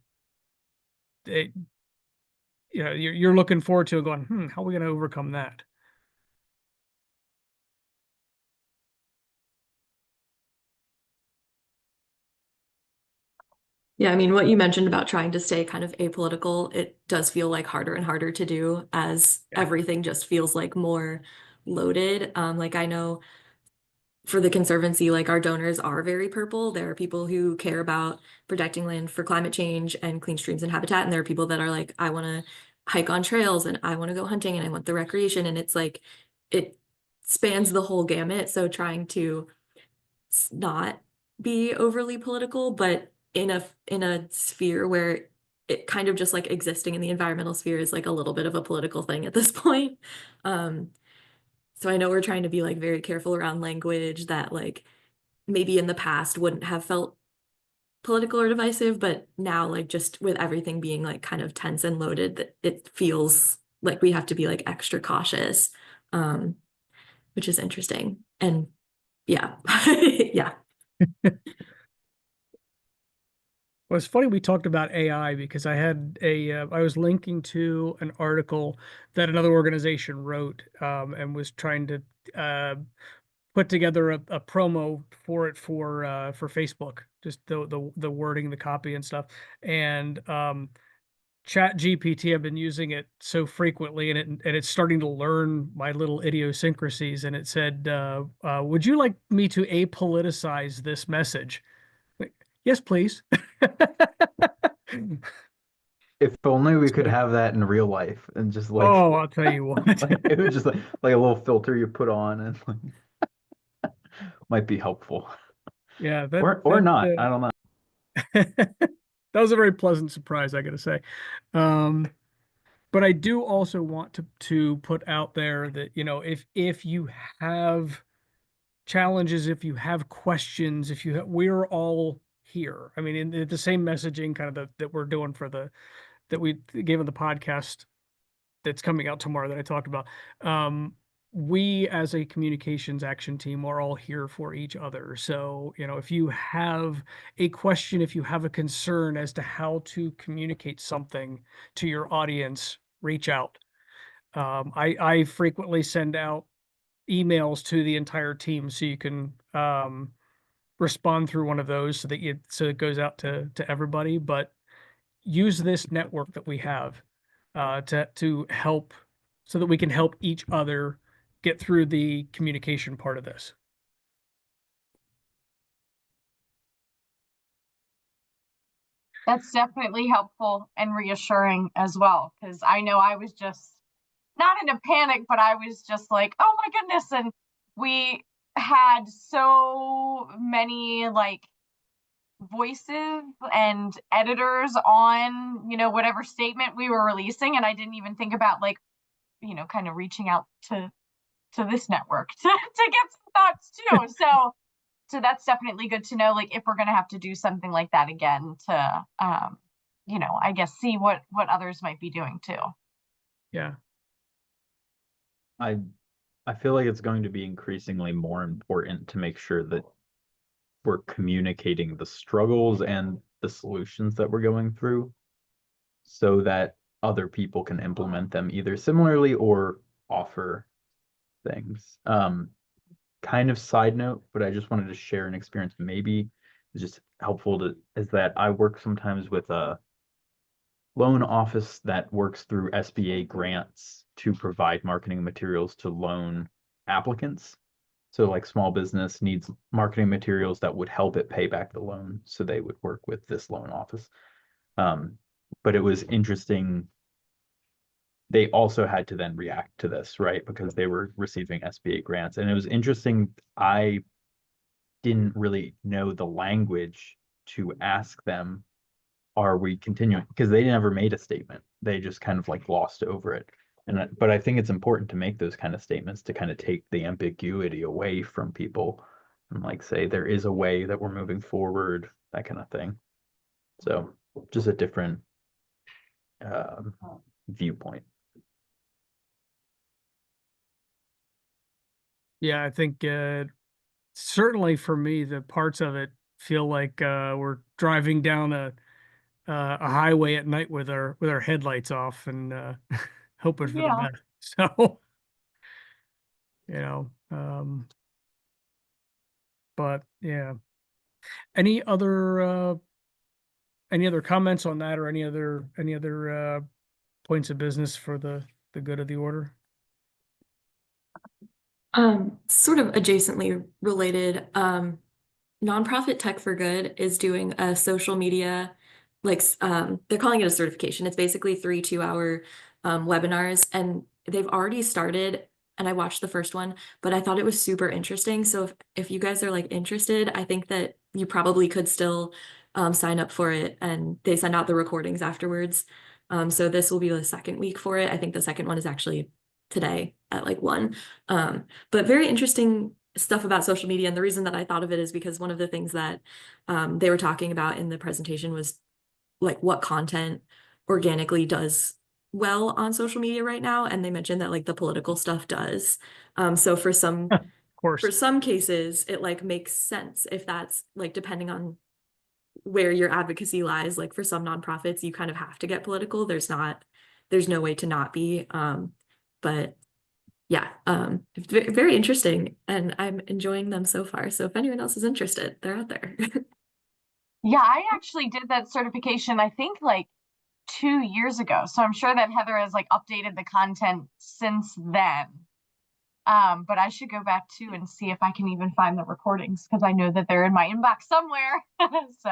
Speaker 1: you're looking forward to and going, how are we going to overcome that?
Speaker 3: Yeah, I mean, what you mentioned about trying to stay kind of apolitical, it does feel like harder and harder to do as everything just feels like more loaded. Like I know for the Conservancy, like our donors are very purple. There are people who care about protecting land for climate change and clean streams and habitat. And there are people that are like, I want to hike on trails and I want to go hunting and I want the recreation. And it's like, it spans the whole gamut. So trying to not be overly political, but in a sphere where it kind of just like existing in the environmental sphere is like a little bit of a political thing at this point. So I know we're trying to be like very careful around language that like maybe in the past wouldn't have felt political or divisive, but now like just with everything being like kind of tense and loaded, that it feels like we have to be like extra cautious, which is interesting. And yeah, yeah.
Speaker 1: Well, it's funny we talked about AI because I had I was linking to an article that another organization wrote and was trying to put together a promo for it for Facebook, just the wording, the copy and stuff. And Chat GPT, I've been using it so frequently, and it's starting to learn my little idiosyncrasies. And it said, "Would you like me to apoliticize this message?" Like, yes, please.
Speaker 10: If only we could have that in real life and just like
Speaker 1: Oh, I'll tell you what.
Speaker 10: like, it was just like a little filter you put on and like might be helpful.
Speaker 1: Yeah,
Speaker 10: Or not. I don't know.
Speaker 1: that was a very pleasant surprise, I gotta say. But I do also want to put out there that, you know, if you have challenges, if you have questions, we're all here. I mean, in the same messaging kind of that we're doing that we gave on the podcast that's coming out tomorrow that I talked about. We as a communications action team are all here for each other. So, you know, if you have a question, if you have a concern as to how to communicate something to your audience, reach out. I frequently send out emails to the entire team so you can respond through one of those so it goes out to everybody. But use this network that we have to help so that we can help each other get through the communication part of this.
Speaker 8: That's definitely helpful and reassuring as well, because I know I was just not in a panic, but I was just like, oh my goodness. And we had so many like voices and editors on, you know, whatever statement we were releasing. And I didn't even think about like, you know, kind of reaching out to this network to get some thoughts too. So that's definitely good to know, like if we're going to have to do something like that again to, you know, I guess see what others might be doing too.
Speaker 1: Yeah.
Speaker 10: I feel like it's going to be increasingly more important to make sure that we're communicating the struggles and the solutions that we're going through so that other people can implement them either similarly or offer things. Kind of side note, but I just wanted to share an experience maybe is just helpful is that I work sometimes with a loan office that works through SBA grants to provide marketing materials to loan applicants. So like small business needs marketing materials that would help it pay back the loan. So they would work with this loan office. But it was interesting. They also had to then react to this, right? Because they were receiving SBA grants. And it was interesting. I didn't really know the language to ask them, are we continuing? Because they never made a statement. They just kind of like glossed over it. But I think it's important to make those kind of statements to kind of take the ambiguity away from people and like say there is a way that we're moving forward, that kind of thing. So just a different viewpoint.
Speaker 1: Yeah, I think certainly for me, the parts of it feel like we're driving down a highway at night with our headlights off and hoping for the best. So, you know, but yeah. Any other comments on that or any other points of business for the good of the order?
Speaker 3: Sort of adjacently related, nonprofit Tech for Good is doing a social media, like they're calling it a certification. It's basically 3 2-hour webinars, and they've already started. And I watched the first one, but I thought it was super interesting. So if you guys are like interested, I think that you probably could still sign up for it, and they send out the recordings afterwards. So this will be the second week for it. I think the second one is actually today at like 1. But very interesting stuff about social media. And the reason that I thought of it is because one of the things that they were talking about in the presentation was like what content organically does well on social media right now. And they mentioned that like the political stuff does. So for some
Speaker 1: course.
Speaker 3: for some cases, it like makes sense if that's like depending on where your advocacy lies. Like for some nonprofits, you kind of have to get political. There's no way to not be. But yeah, very interesting, and I'm enjoying them so far. So if anyone else is interested, they're out there.
Speaker 8: Yeah, I actually did that certification, I think like 2 years ago. So I'm sure that Heather has like updated the content since then. But I should go back too and see if I can even find the recordings, because I know that they're in my inbox somewhere. So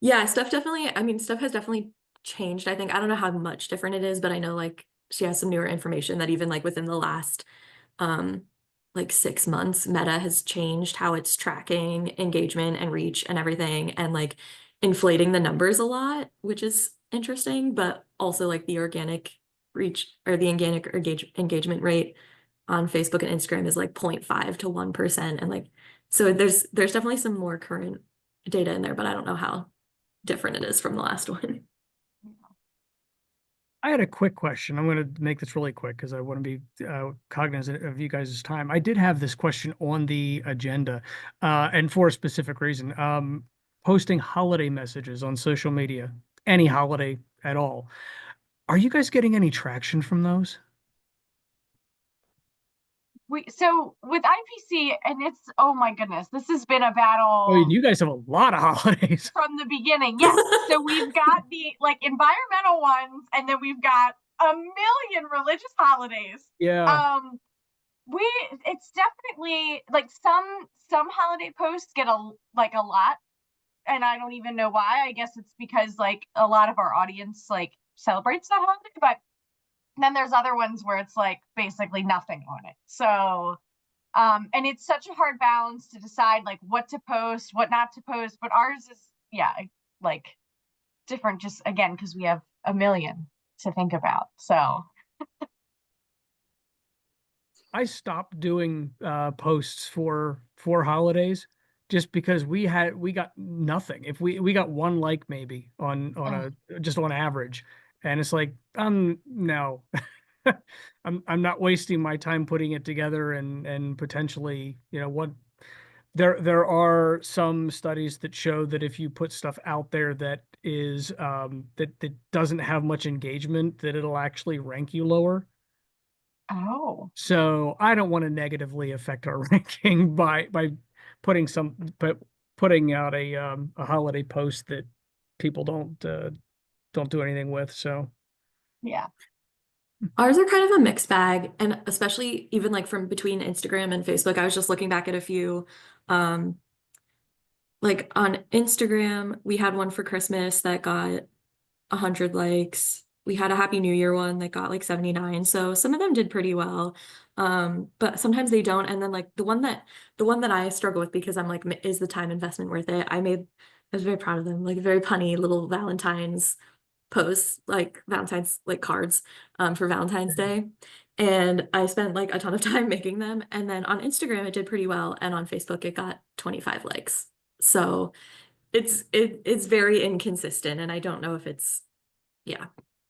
Speaker 3: Yeah, stuff has definitely changed. I think I don't know how much different it is, but I know like she has some newer information that even like within the last like 6 months, Meta has changed how it's tracking engagement and reach and everything, and like inflating the numbers a lot, which is interesting, but also like the organic reach or the organic engagement rate on Facebook and Instagram is like 0.5 to 1%. And like, so there's definitely some more current data in there, but I don't know how different it is from the last one.
Speaker 1: I had a quick question. I'm going to make this really quick because I want to be cognizant of you guys' time. I did have this question on the agenda, and for a specific reason. Posting holiday messages on social media, any holiday at all. Are you guys getting any traction from those?
Speaker 8: so with IPC, and it's, oh my goodness, this has been a
Speaker 1: I
Speaker 8: battle
Speaker 1: mean, you guys have a lot of holidays.
Speaker 8: from the beginning. Yes. So we've got the like environmental ones, and then we've got a million religious holidays.
Speaker 1: Yeah.
Speaker 8: It's definitely like some holiday posts get a lot, and I don't even know why. I guess it's because like a lot of our audience like celebrates that holiday, but then there's other ones where it's like basically nothing on it. So and it's such a hard balance to decide like what to post, what not to post, but ours is like different, just again because we have a million to think about. So
Speaker 1: I stopped doing posts for holidays just because we got nothing. If we got one like maybe on just on average, and it's like no, I'm not wasting my time putting it together and potentially what there are some studies that show that if you put stuff out there that is that doesn't have much engagement, that it'll actually rank you lower.
Speaker 8: oh
Speaker 1: So I don't want to negatively affect our ranking by putting putting out a holiday post that people don't do anything with. So
Speaker 8: yeah.
Speaker 3: Ours are kind of a mixed bag, and especially even like from between Instagram and Facebook. I was just looking back at a few, like on Instagram, we had one for Christmas that got 100 likes. We had a Happy New Year one that got like 79. So some of them did pretty well. But sometimes they don't. And then like the one that I struggle with, because I'm like, is the time investment worth it? I was very proud of them, like very punny little Valentine's posts, like Valentine's like cards for Valentine's Day. And I spent like a ton of time making them. And then on Instagram it did pretty well. And on Facebook it got 25 likes. So it's very inconsistent. And I don't know if it's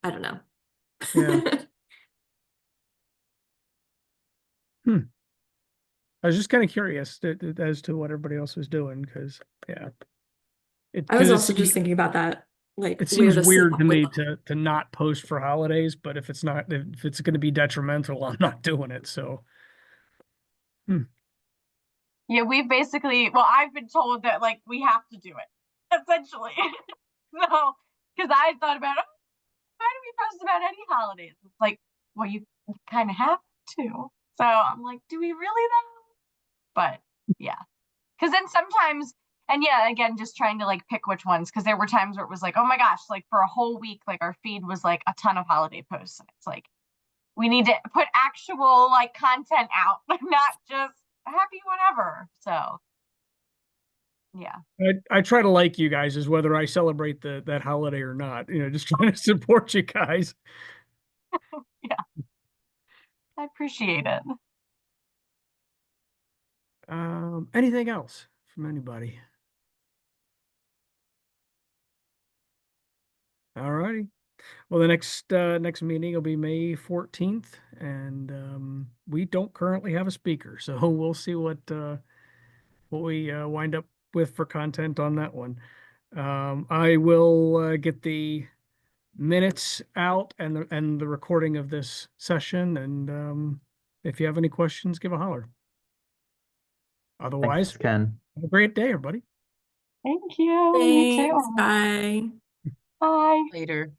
Speaker 3: I don't know.
Speaker 1: yeah. I was just kind of curious as to what everybody else was doing, because
Speaker 3: I was also just thinking about that. Like
Speaker 1: it seems weird to me
Speaker 3: with
Speaker 1: to not post for holidays, but if it's going to be detrimental, I'm not doing it. So
Speaker 8: Yeah, we basically, well, I've been told that like we have to do it, essentially. So, because I thought about, oh, why do we post about any holidays? It's like, well, you kind of have to. So I'm like, do we really though? But yeah, because then sometimes, and yeah, again, just trying to like pick which ones, because there were times where it was like, oh my gosh, like for a whole week, like our feed was like a ton of holiday posts. And it's like, we need to put actual like content out, not just happy whatever. So Yeah.
Speaker 1: I try to like you guys, is whether I celebrate that holiday or not. You know, just trying to support you guys.
Speaker 8: Yeah. I appreciate it.
Speaker 1: Anything else from anybody? All righty. Well, the next meeting will be May 14th, and we don't currently have a speaker, so we'll see what we wind up with for content on that one. I will get the minutes out and the recording of this session, and if you have any questions, give a holler. Otherwise,
Speaker 10: Thanks, Ken.
Speaker 1: have a great day, everybody.
Speaker 8: Thank you. You
Speaker 3: Thanks,
Speaker 8: too.
Speaker 3: bye.
Speaker 8: Bye.
Speaker 5: Later.